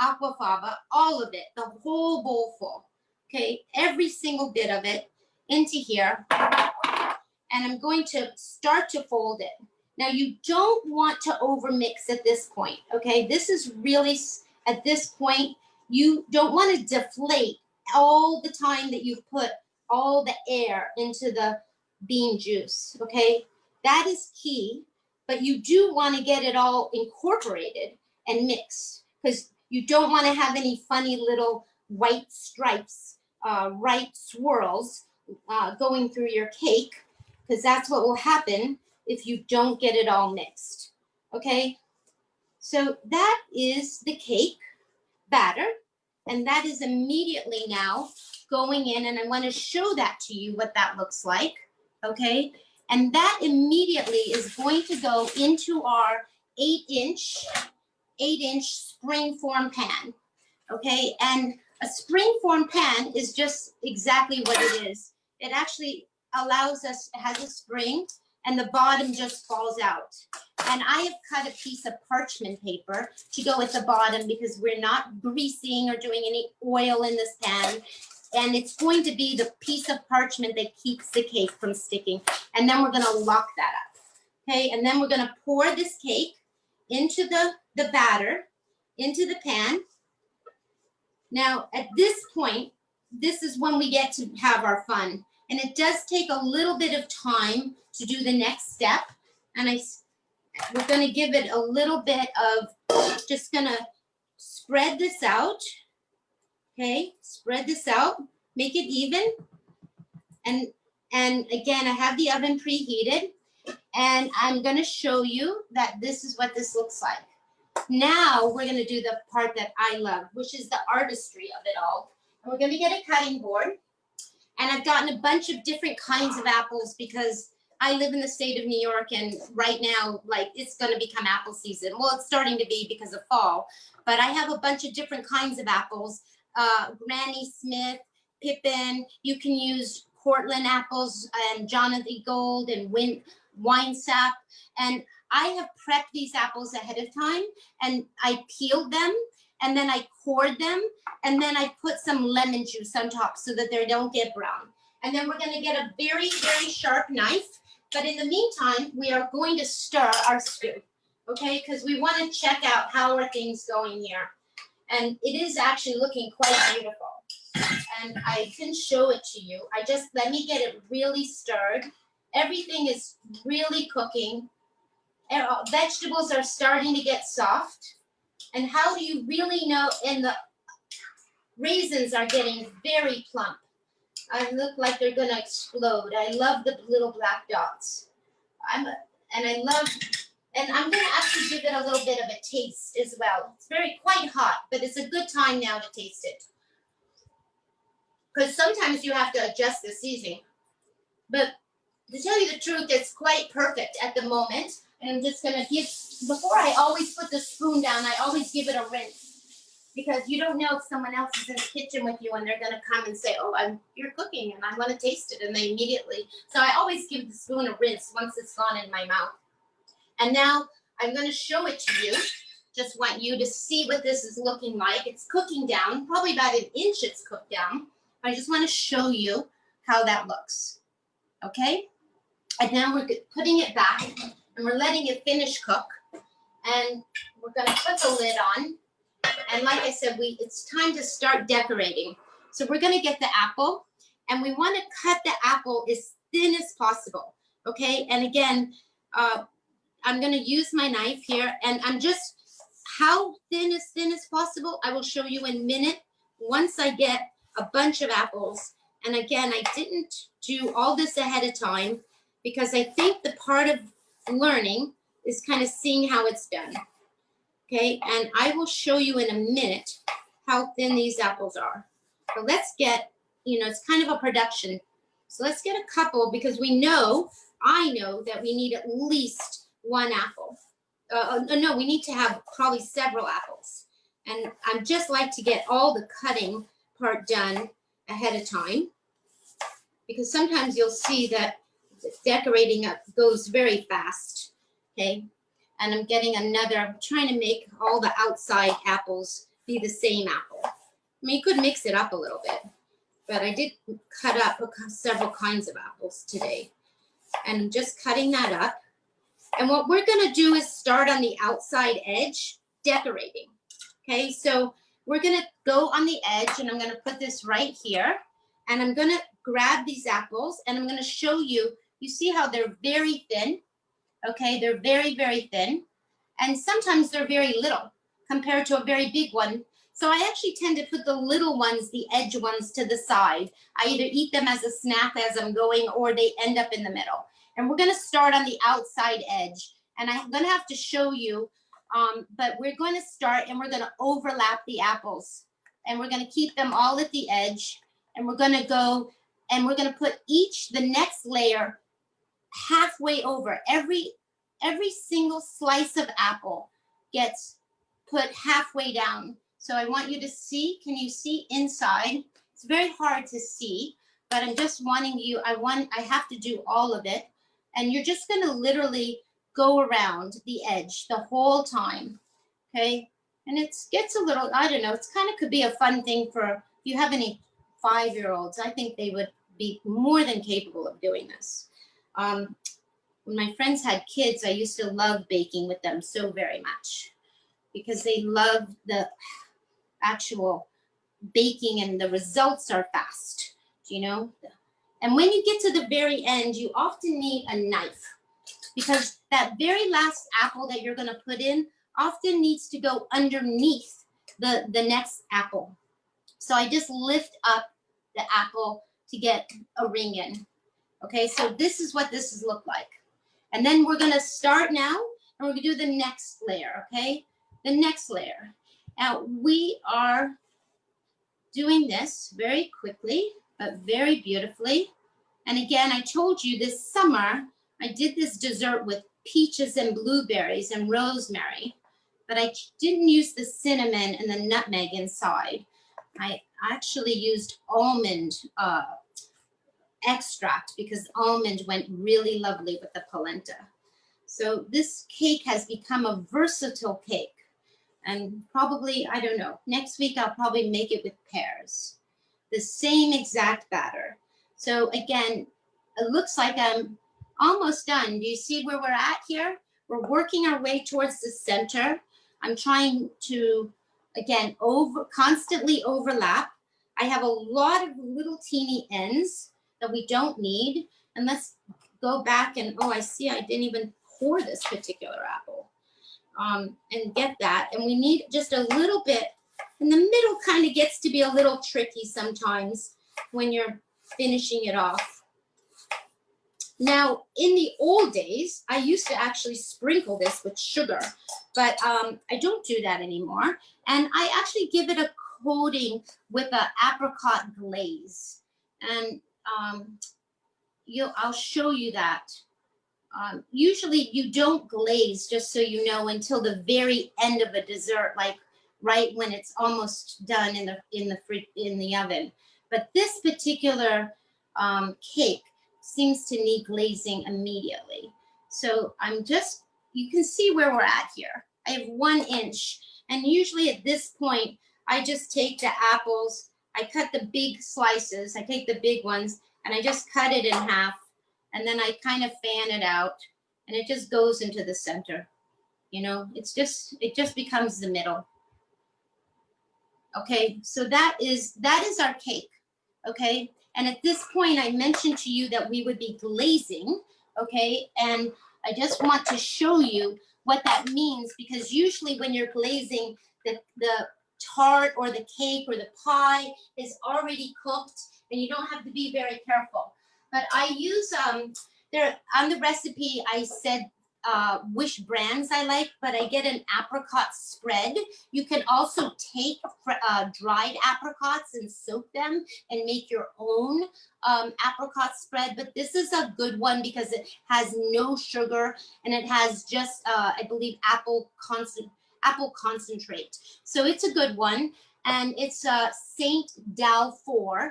aquafaba, all of it, the whole bowl full, okay, every single bit of it into here. And I'm going to start to fold it. Now, you don't want to overmix at this point, okay? This is really, at this point, you don't want to deflate all the time that you put all the air into the bean juice, okay? That is key, but you do want to get it all incorporated and mixed because you don't want to have any funny little white stripes, white swirls going through your cake, because that's what will happen if you don't get it all mixed, okay? So that is the cake batter, and that is immediately now going in, and I want to show that to you what that looks like, okay? And that immediately is going to go into our 8-inch springform pan, okay? And a springform pan is just exactly what it is. It actually allows us, it has a spring, and the bottom just falls out. And I have cut a piece of parchment paper to go at the bottom because we're not greasing or doing any oil in this pan. And it's going to be the piece of parchment that keeps the cake from sticking. And then we're gonna lock that up, okay? And then we're gonna pour this cake into the batter, into the pan. Now, at this point, this is when we get to have our fun. And it does take a little bit of time to do the next step. And we're gonna give it a little bit of, just gonna spread this out, okay? Spread this out, make it even. And again, I have the oven preheated, and I'm gonna show you that this is what this looks like. Now we're gonna do the part that I love, which is the artistry of it all. And we're gonna get a cutting board. And I've gotten a bunch of different kinds of apples because I live in the state of New York, and right now, like, it's going to become apple season. Well, it's starting to be because of fall, but I have a bunch of different kinds of apples, Granny Smith, Pippin. You can use Cortland apples and Jonathan Gold and wine sap. And I have prepped these apples ahead of time, and I peeled them, and then I cored them, and then I put some lemon juice on top so that they don't get brown. And then we're gonna get a very, very sharp knife. But in the meantime, we are going to stir our stew, okay? Because we wanna check out how are things going here. And it is actually looking quite beautiful. And I can show it to you. Let me get it really stirred. Everything is really cooking. Vegetables are starting to get soft. And how do you really know? And the raisins are getting very plump. I look like they're gonna explode. I love the little black dots. I'm gonna actually give it a little bit of a taste as well. It's quite hot, but it's a good time now to taste it. Because sometimes you have to adjust the seasoning. But to tell you the truth, it's quite perfect at the moment. And I'm just gonna before I always put the spoon down, I always give it a rinse. Because you don't know if someone else is in the kitchen with you and they're gonna come and say, oh, you're cooking and I wanna taste it. And they immediately, so I always give the spoon a rinse once it's gone in my mouth. And now I'm gonna show it to you. Just want you to see what this is looking like. It's cooking down, probably about 1 inch it's cooked down. I just wanna show you how that looks, okay? And now we're putting it back and we're letting it finish cook. And we're gonna put the lid on. And like I said, it's time to start decorating. So we're gonna get the apple and we wanna cut the apple as thin as possible, okay? And again, I'm gonna use my knife here and how thin as possible, I will show you in a minute once I get a bunch of apples. And again, I didn't do all this ahead of time because I think the part of learning is kind of seeing how it's done. Okay, and I will show you in a minute how thin these apples are. So let's get, it's kind of a production. So let's get a couple because I know that we need at least 1 apple. No, we need to have probably several apples. And I just like to get all the cutting part done ahead of time because sometimes you'll see that decorating up goes very fast, okay? And I'm trying to make all the outside apples be the same apple. I mean, you could mix it up a little bit, but I did cut up several kinds of apples today. And I'm just cutting that up. And what we're gonna do is start on the outside edge, decorating. Okay, so we're gonna go on the edge and I'm gonna put this right here. And I'm gonna grab these apples and I'm gonna show you, you see how they're very thin? Okay, they're very, very thin. And sometimes they're very little compared to a very big one. So I actually tend to put the little ones, the edge ones to the side. I either eat them as a snack as I'm going or they end up in the middle. And we're gonna start on the outside edge. And I'm gonna have to show you, but we're gonna start and we're gonna overlap the apples. And we're gonna keep them all at the edge. And we're gonna go and we're gonna put the next layer halfway over. Every single slice of apple gets put halfway down. So I want you to see, can you see inside? It's very hard to see, but I'm just wanting you, I have to do all of it. And you're just gonna literally go around the edge the whole time, okay? And it gets a little, I don't know, it's kind of could be a fun thing for, if you have any 5-year-olds, I think they would be more than capable of doing this. When my friends had kids, I used to love baking with them so very much because they love the actual baking and the results are fast, And when you get to the very end, you often need a knife because that very last apple that you're gonna put in often needs to go underneath the next apple. So I just lift up the apple to get a ring in. Okay, so this is what this look like. And then we're gonna start now and we're gonna do the next layer, okay? The next layer. Now we are doing this very quickly, but very beautifully. And again, I told you this summer, I did this dessert with peaches and blueberries and rosemary, but I didn't use the cinnamon and the nutmeg inside. I actually used almond extract because almond went really lovely with the polenta. So this cake has become a versatile cake. And probably, I don't know, next week I'll probably make it with pears. The same exact batter. So again, it looks like I'm almost done. Do you see where we're at here? We're working our way towards the center. I'm trying to, again, constantly overlap. I have a lot of little teeny ends that we don't need. And let's go back and, oh, I see I didn't even pour this particular apple. And get that. And we need just a little bit. And the middle kind of gets to be a little tricky sometimes when you're finishing it off. Now, in the old days, I used to actually sprinkle this with sugar, but I don't do that anymore. And I actually give it a coating with an apricot glaze. And I'll show you that. Usually you don't glaze, just so you know, until the very end of a dessert, like right when it's almost done in the oven. But this particular cake seems to need glazing immediately. So you can see where we're at here. I have 1 inch, and usually at this point, I just take the apples, I cut the big slices, I take the big ones, and I just cut it in half. And then I kind of fan it out, and it just goes into the center. You know, it just becomes the middle. Okay, so that is our cake. Okay, and at this point, I mentioned to you that we would be glazing. Okay, and I just want to show you what that means, because usually when you're glazing, the tart or the cake or the pie is already cooked, and you don't have to be very careful. But I use, there on the recipe, I said which brands I like, but I get an apricot spread. You can also take dried apricots and soak them and make your own apricot spread. But this is a good one because it has no sugar, and it has just, I believe, apple concentrate. So it's a good one. And it's Saint Dalfour.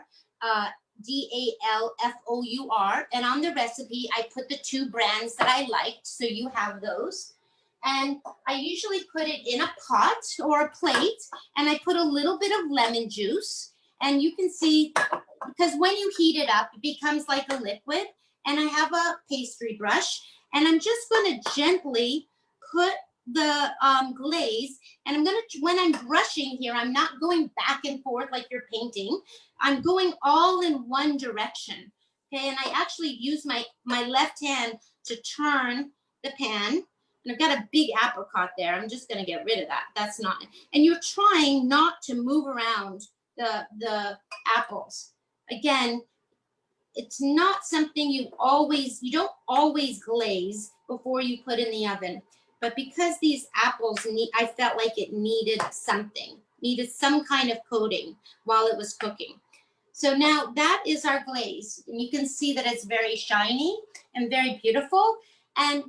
Dalfour, and on the recipe I put the 2 brands that I liked, so you have those. And I usually put it in a pot or a plate, and I put a little bit of lemon juice, and you can see, because when you heat it up, it becomes like a liquid. And I have a pastry brush, and I'm just going to gently put the glaze, and when I'm brushing here, I'm not going back and forth like you're painting. I'm going all in one direction. Okay, and I actually use my left hand to turn the pan, and I've got a big apricot there. I'm just going to get rid of that. That's not, and you're trying not to move around the apples. Again, it's not something you don't always glaze before you put in the oven. But because these apples I felt like it needed some kind of coating while it was cooking. So now that is our glaze. And you can see that it's very shiny and very beautiful. And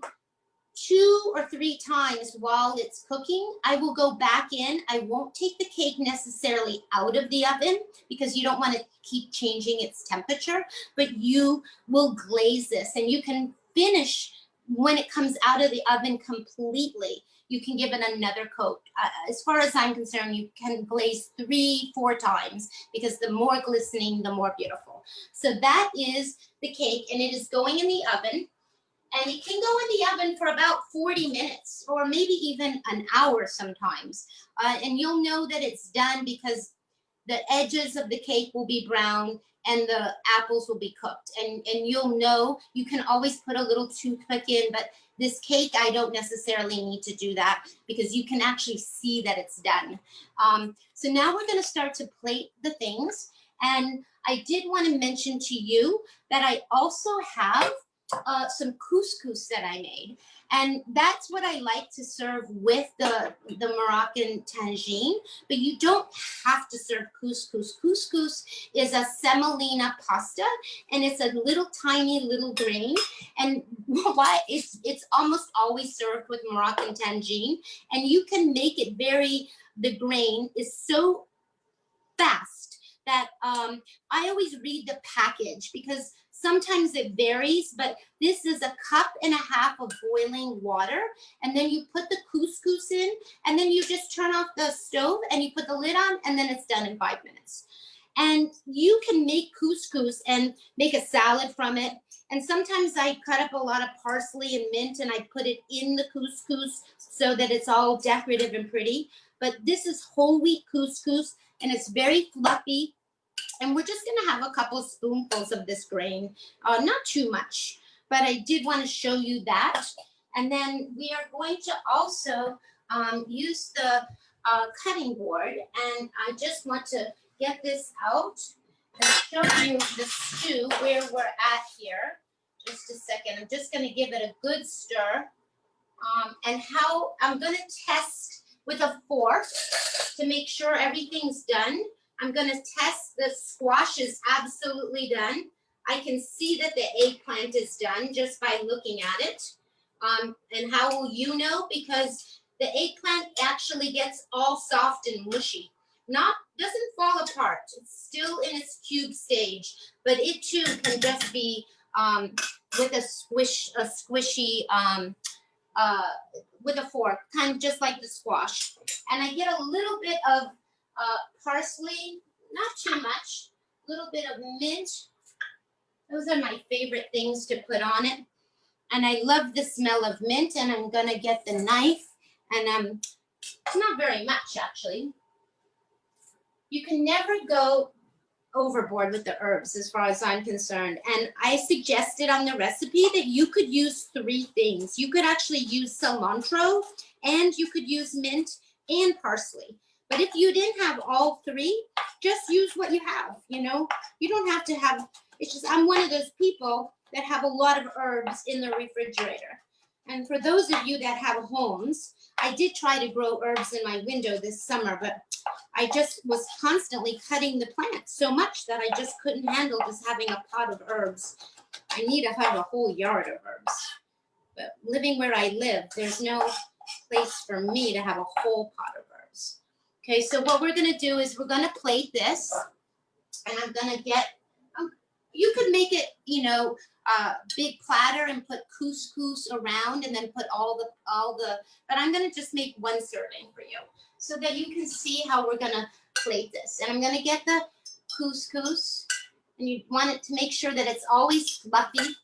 2 or 3 times while it's cooking, I will go back in. I won't take the cake necessarily out of the oven, because you don't want to keep changing its temperature, but you will glaze this, and you can finish when it comes out of the oven completely. You can give it another coat. As far as I'm concerned, you can glaze 3-4 times, because the more glistening, the more beautiful. So that is the cake, and it is going in the oven. And it can go in the oven for about 40 minutes, or maybe even an hour sometimes. And you'll know that it's done because the edges of the cake will be brown and the apples will be cooked. And you'll know, you can always put a little toothpick in, but this cake, I don't necessarily need to do that, because you can actually see that it's done. So now we're going to start to plate the things. And I did want to mention to you that I also have some couscous that I made. And that's what I like to serve with the Moroccan tagine, but you don't have to serve couscous. Couscous is a semolina pasta, and it's a little tiny little grain. And why it's almost always served with Moroccan tagine, and you can make it the grain is so fast that I always read the package, because sometimes it varies, but this is 1.5 cups of boiling water, and then you put the couscous in, and then you just turn off the stove and you put the lid on, and then it's done in 5 minutes. And you can make couscous and make a salad from it. And sometimes I cut up a lot of parsley and mint and I put it in the couscous so that it's all decorative and pretty. But this is whole wheat couscous and it's very fluffy. And we're just gonna have a couple spoonfuls of this grain, not too much, but I did want to show you that. And then we are going to also use the cutting board, and I just want to get this out and show you the stew where we're at here. Just a second, I'm just gonna give it a good stir, and how I'm gonna test with a fork to make sure everything's done. I'm going to test the squash is absolutely done. I can see that the eggplant is done just by looking at it. And how will you know? Because the eggplant actually gets all soft and mushy. Doesn't fall apart. It's still in its cube stage, but it too can just be with a squishy with a fork, kind of just like the squash. And I get a little bit of parsley, not too much, a little bit of mint. Those are my favorite things to put on it. And I love the smell of mint, and I'm gonna get the knife, and not very much actually. You can never go overboard with the herbs as far as I'm concerned. And I suggested on the recipe that you could use 3 things. You could actually use cilantro, and you could use mint and parsley. But if you didn't have all 3, just use what you have, you know? You don't have to have, it's just, I'm one of those people that have a lot of herbs in the refrigerator. And for those of you that have homes, I did try to grow herbs in my window this summer, but I just was constantly cutting the plants so much that I just couldn't handle just having a pot of herbs. I need to have a whole yard of herbs. But living where I live, there's no place for me to have a whole pot of herbs. Okay, so what we're gonna do is we're gonna plate this, and I'm gonna get, you could make it, you know, big platter and put couscous around and then put all the, but I'm gonna just make 1 serving for you so that you can see how we're gonna plate this. And I'm gonna get the couscous, and you want it to make sure that it's always fluffy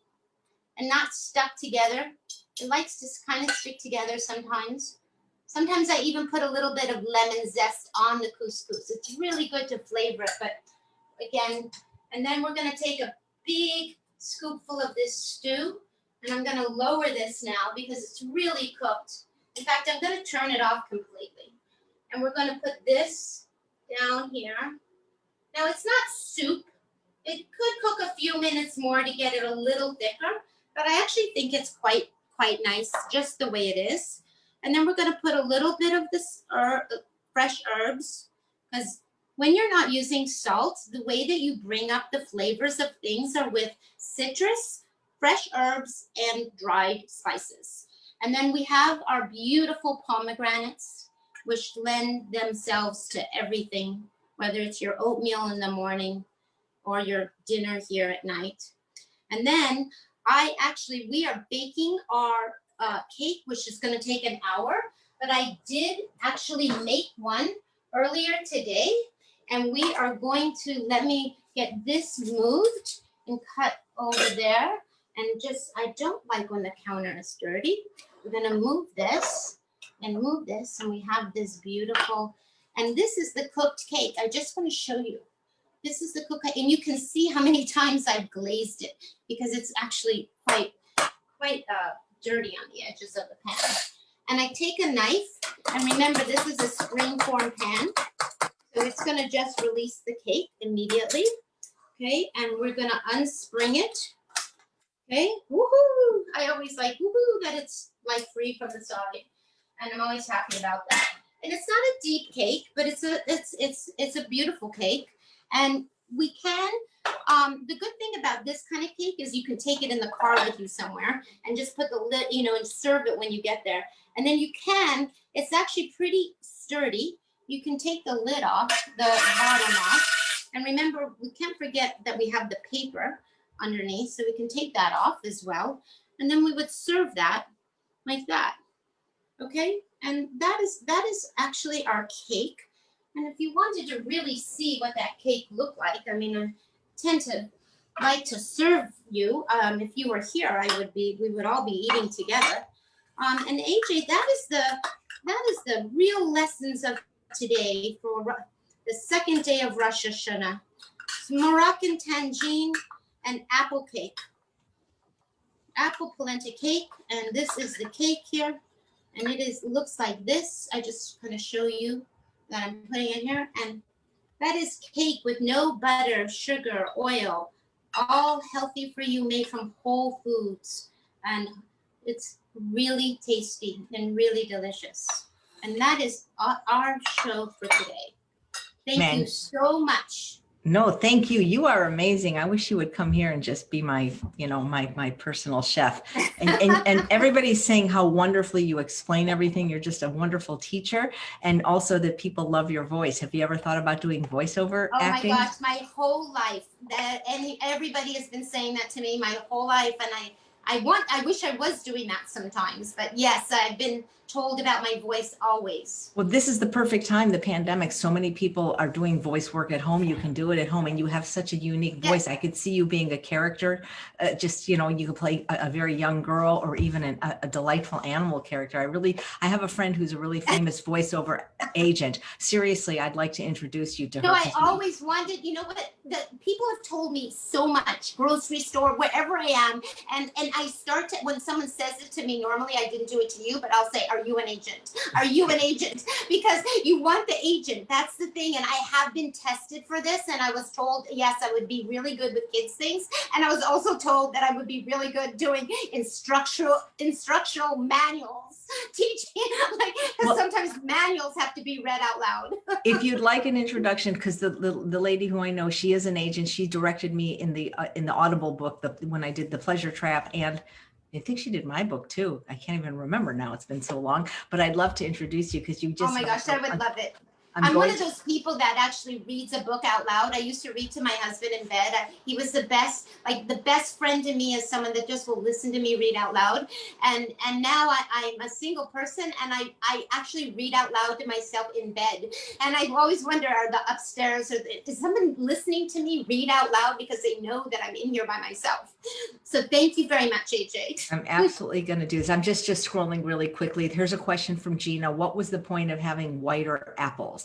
and not stuck together. It likes to kind of stick together sometimes. Sometimes I even put a little bit of lemon zest on the couscous. It's really good to flavor it, but again, and then we're gonna take a big scoopful of this stew, and I'm gonna lower this now because it's really cooked. In fact, I'm gonna turn it off completely. And we're gonna put this down here. Now it's not soup. It could cook a few minutes more to get it a little thicker, but I actually think it's quite nice just the way it is. And then we're gonna put a little bit of this fresh herbs, because when you're not using salt, the way that you bring up the flavors of things are with citrus, fresh herbs, and dried spices. And then we have our beautiful pomegranates, which lend themselves to everything, whether it's your oatmeal in the morning or your dinner here at night. And then we are baking our cake, which is gonna take an hour, but I did actually make one earlier today. And we are going to, let me get this moved and cut over there. And just, I don't like when the counter is dirty. We're gonna move this and move this, and we have this beautiful, and this is the cooked cake. I just wanna show you. This is the cooked cake, and you can see how many times I've glazed it because it's actually quite dirty on the edges of the pan. And I take a knife, and remember this is a springform pan. So it's gonna just release the cake immediately, okay? And we're gonna unspring it, okay? Woohoo! I always like woohoo that it's like free from the side, and I'm always happy about that. And it's not a deep cake, but it's a beautiful cake, and we can. The good thing about this kind of cake is you can take it in the car with you somewhere and just put the lid, you know, and serve it when you get there. And then you can. It's actually pretty sturdy. You can take the lid off, the bottom off. And remember, we can't forget that we have the paper underneath, so we can take that off as well. And then we would serve that like that, okay? And that is actually our cake. And if you wanted to really see what that cake looked like, I mean, I tend to like to serve you. If you were here, we would all be eating together. And AJ, that is the real lessons of today for the second day of Rosh Hashanah. Moroccan tagine and apple cake, apple polenta cake, and this is the cake here, and looks like this. I just kind of show you that I'm putting it here, and that is cake with no butter, sugar, oil, all healthy for you, made from whole foods, and it's really tasty and really delicious. And that is our show for today. Thank you so much. No, thank you. You are amazing. I wish you would come here and just be my, my personal chef. And everybody's saying how wonderfully you explain everything. You're just a wonderful teacher. And also that people love your voice. Have you ever thought about doing voiceover acting? Oh my gosh, my whole life. And everybody has been saying that to me my whole life. And I wish I was doing that sometimes. But yes, I've been told about my voice always. Well, this is the perfect time, the pandemic. So many people are doing voice work at home. You can do it at home, and you have such a unique voice. I could see you being a character. You could play a very young girl, or even a delightful animal character. I have a friend who's a really famous voiceover agent. Seriously, I'd like to introduce you to her. No, I always wanted, you know what, people have told me so much, grocery store, wherever I am. And I start to, when someone says it to me, normally I didn't do it to you, but I'll say, are you an agent? Are you an agent? Because you want the agent. That's the thing. And I have been tested for this. And I was told, yes, I would be really good with kids things. And I was also told that I would be really good doing instructional manuals, teaching, because sometimes manuals have to be read out loud. If you'd like an introduction, because the lady who I know, she is an agent. She directed me in the Audible book when I did The Pleasure Trap, and I think she did my book too. I can't even remember now. It's been so long, but I'd love to introduce you because you just. Oh my gosh, I would love it. I'm one of those people that actually reads a book out loud. I used to read to my husband in bed. He was the best friend to me is someone that just will listen to me read out loud. And now I'm a single person, and I actually read out loud to myself in bed. And I always wonder, are the upstairs, is someone listening to me read out loud because they know that I'm in here by myself? So thank you very much, AJ. I'm absolutely going to do this. I'm just scrolling really quickly. Here's a question from Gina. What was the point of having whiter apples?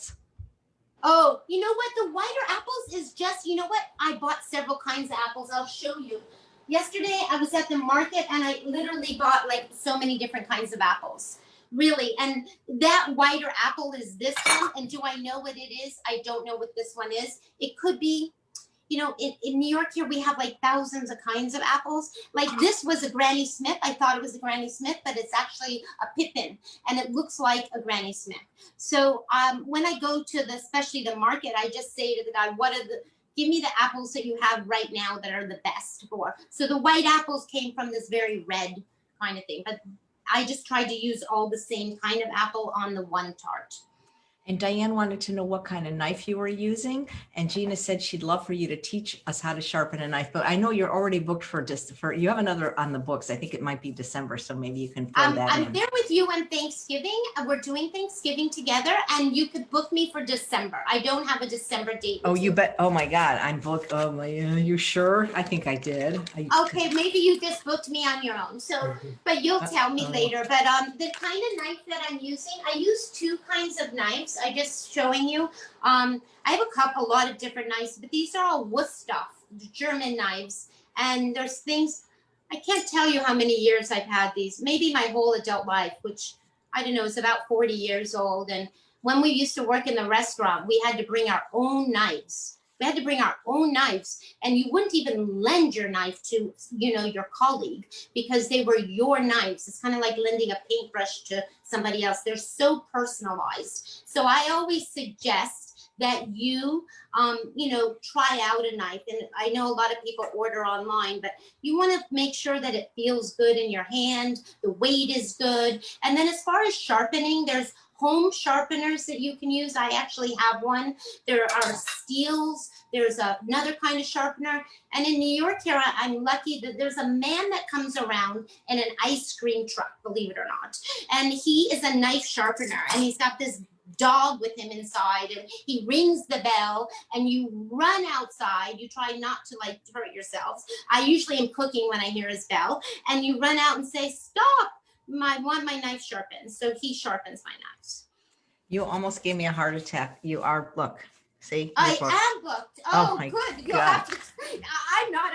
Oh, you know what? The whiter apples is just, you know what? I bought several kinds of apples. I'll show you. Yesterday, I was at the market, and I literally bought so many different kinds of apples. Really. And that whiter apple is this one. And do I know what it is? I don't know what this one is. It could be, in New York here, we have thousands of kinds of apples. This was a Granny Smith. I thought it was a Granny Smith, but it's actually a pippin, and it looks like a Granny Smith. So when I go to especially the market, I just say to the guy, give me the apples that you have right now that are the best for. So the white apples came from this very red kind of thing, but I just tried to use all the same kind of apple on the one tart. And Diane wanted to know what kind of knife you were using. And Gina said she'd love for you to teach us how to sharpen a knife. But I know you're already booked for you have another on the books. I think it might be December. So maybe you can throw that in. I'm there with you on Thanksgiving. We're doing Thanksgiving together. And you could book me for December. I don't have a December date. Oh, you bet. Oh, my God. I'm booked. Oh, my. You sure? I think I did. Okay. Maybe you just booked me on your own. So, but you'll tell me later. But the kind of knife that I'm using, I use two kinds of knives. I just showing you. I have a lot of different knives, but these are all Wusthof, German knives. And there's things, I can't tell you how many years I've had these, maybe my whole adult life, which I don't know, is about 40 years old. And when we used to work in the restaurant, we had to bring our own knives. And you wouldn't even lend your knife to, your colleague, because they were your knives. It's kind of like lending a paintbrush to somebody else. They're so personalized. So I always suggest that you, try out a knife. And I know a lot of people order online, but you want to make sure that it feels good in your hand. The weight is good. And then as far as sharpening, there's home sharpeners that you can use. I actually have one. There are steels. There's another kind of sharpener. And in New York here, I'm lucky that there's a man that comes around in an ice cream truck, believe it or not. And he is a knife sharpener. And he's got this dog with him inside, and he rings the bell, and you run outside. You try not to like hurt yourselves. I usually am cooking when I hear his bell, and you run out and say, "Stop! I want my knife sharpened." So he sharpens my knives. You almost gave me a heart attack. You are, look, see? I you're booked. am booked. Oh Oh, my good. You'll God. have to. I'm not.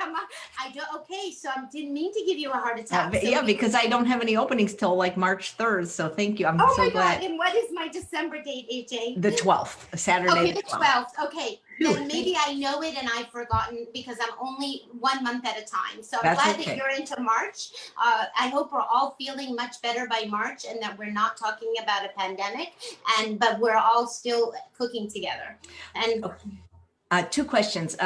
I don't. Okay, so I didn't mean to give you a heart attack. So Yeah, because I don't have any openings till like March 3rd. So thank you. I'm oh so my glad. God! And what is my December date, AJ? The 12th, Saturday. Okay, the the 12th. 12th. Okay, Phew, then maybe I know it and I've forgotten because I'm only 1 month at a time. So I'm That's glad okay. that you're into March. I hope we're all feeling much better by March and that we're not talking about a pandemic, but we're all still cooking together. And Two questions.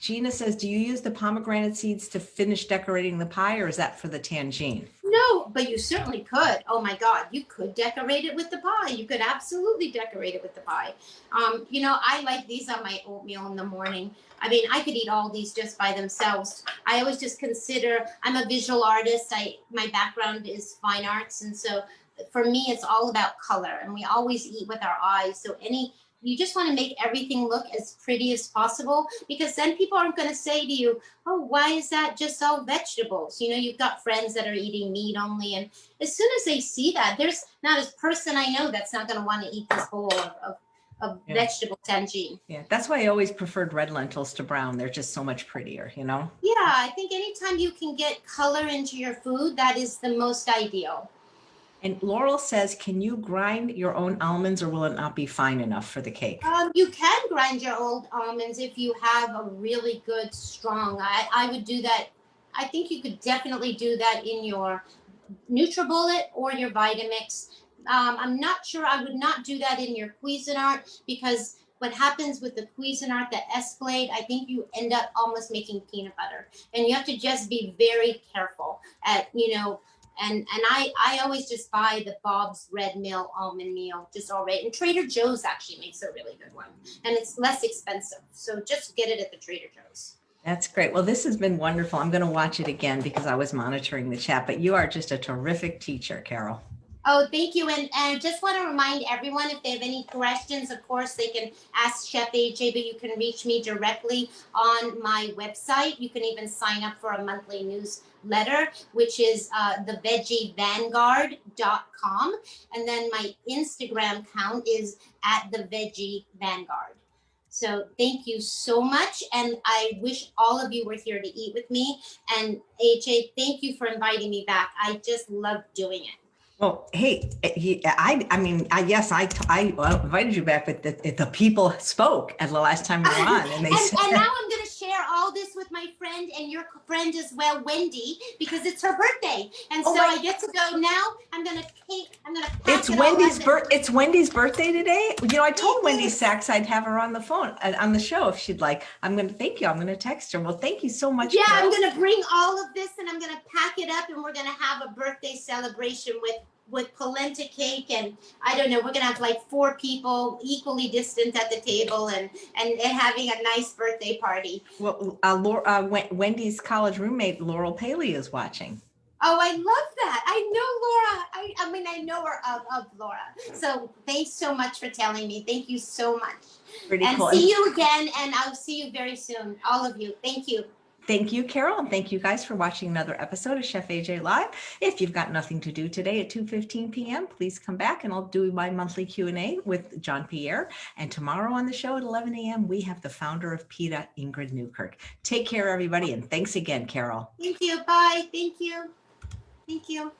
Gina says, do you use the pomegranate seeds to finish decorating the pie, or is that for the tangine? no, but you certainly could. Oh my God, you could decorate it with the pie. You could absolutely decorate it with the pie. I like these on my oatmeal in the morning. I mean, I could eat all these just by themselves. I always just consider, I'm a visual artist. My background is fine arts. And so for me, it's all about color, and we always eat with our eyes. So you just want to make everything look as pretty as possible, because then people aren't going to say to you, "Oh, why is that just all vegetables?" You've got friends that are eating meat only. And as soon as they see that, there's not a person I know that's not going to want to eat this bowl of Yeah. vegetable tangine. Yeah, that's why I always preferred red lentils to brown. They're just so much prettier, Yeah, I think anytime you can get color into your food, that is the most ideal. And Laurel says, can you grind your own almonds, or will it not be fine enough for the cake? You can grind your old almonds if you have a really good, strong. I would do that. I think you could definitely do that in your NutriBullet or your Vitamix. I'm not sure. I would not do that in your Cuisinart, because what happens with the Cuisinart, the Escalade, I think you end up almost making peanut butter, and you have to just be very careful and I always just buy the Bob's Red Mill almond meal, just already. And Trader Joe's actually makes a really good one, and it's less expensive. So just get it at the Trader Joe's. That's great. Well, this has been wonderful. I'm going to watch it again because I was monitoring the chat, but you are just a terrific teacher, Carole. Oh, thank you. And I just want to remind everyone, if they have any questions, of course, they can ask Chef AJ, but you can reach me directly on my website. You can even sign up for a monthly newsletter, which is theveggievangard.com. And then my Instagram account is @theveggievangard. So thank you so much. And I wish all of you were here to eat with me. And AJ, thank you for inviting me back. I just love doing it. Well, hey, yes, I invited you back, but the people spoke at the last time you were on, and they said, and now I'm going to share all this with my friend and your friend as well, Wendy, because it's her birthday, and so I get to go now. I'm going to It's Wendy's birthday today. I told Wendy Sachs I'd have her on the phone on the show if she'd like. I'm going to thank you. I'm going to text her. Well, thank you so much. Yeah, Carole. I'm going to bring all of this, and I'm going to pack it up, and we're going to have a birthday celebration with polenta cake, and I don't know, we're gonna have like 4 people equally distant at the table and having a nice birthday party. Well, Wendy's college roommate Laurel Paley is watching. Oh, I love that. I know Laura. I know her of Laura. So thanks so much for telling me. Thank you so much. Pretty and cool. See you again, and I'll see you very soon, all of you. Thank you. Thank you, Carole, and thank you guys for watching another episode of Chef AJ Live. If you've got nothing to do today at 2:15 p.m., please come back and I'll do my monthly Q&A with John Pierre. And tomorrow on the show at 11 a.m., we have the founder of PETA, Ingrid Newkirk. Take care, everybody, and thanks again, Carole. Thank you. Bye. Thank you. Thank you.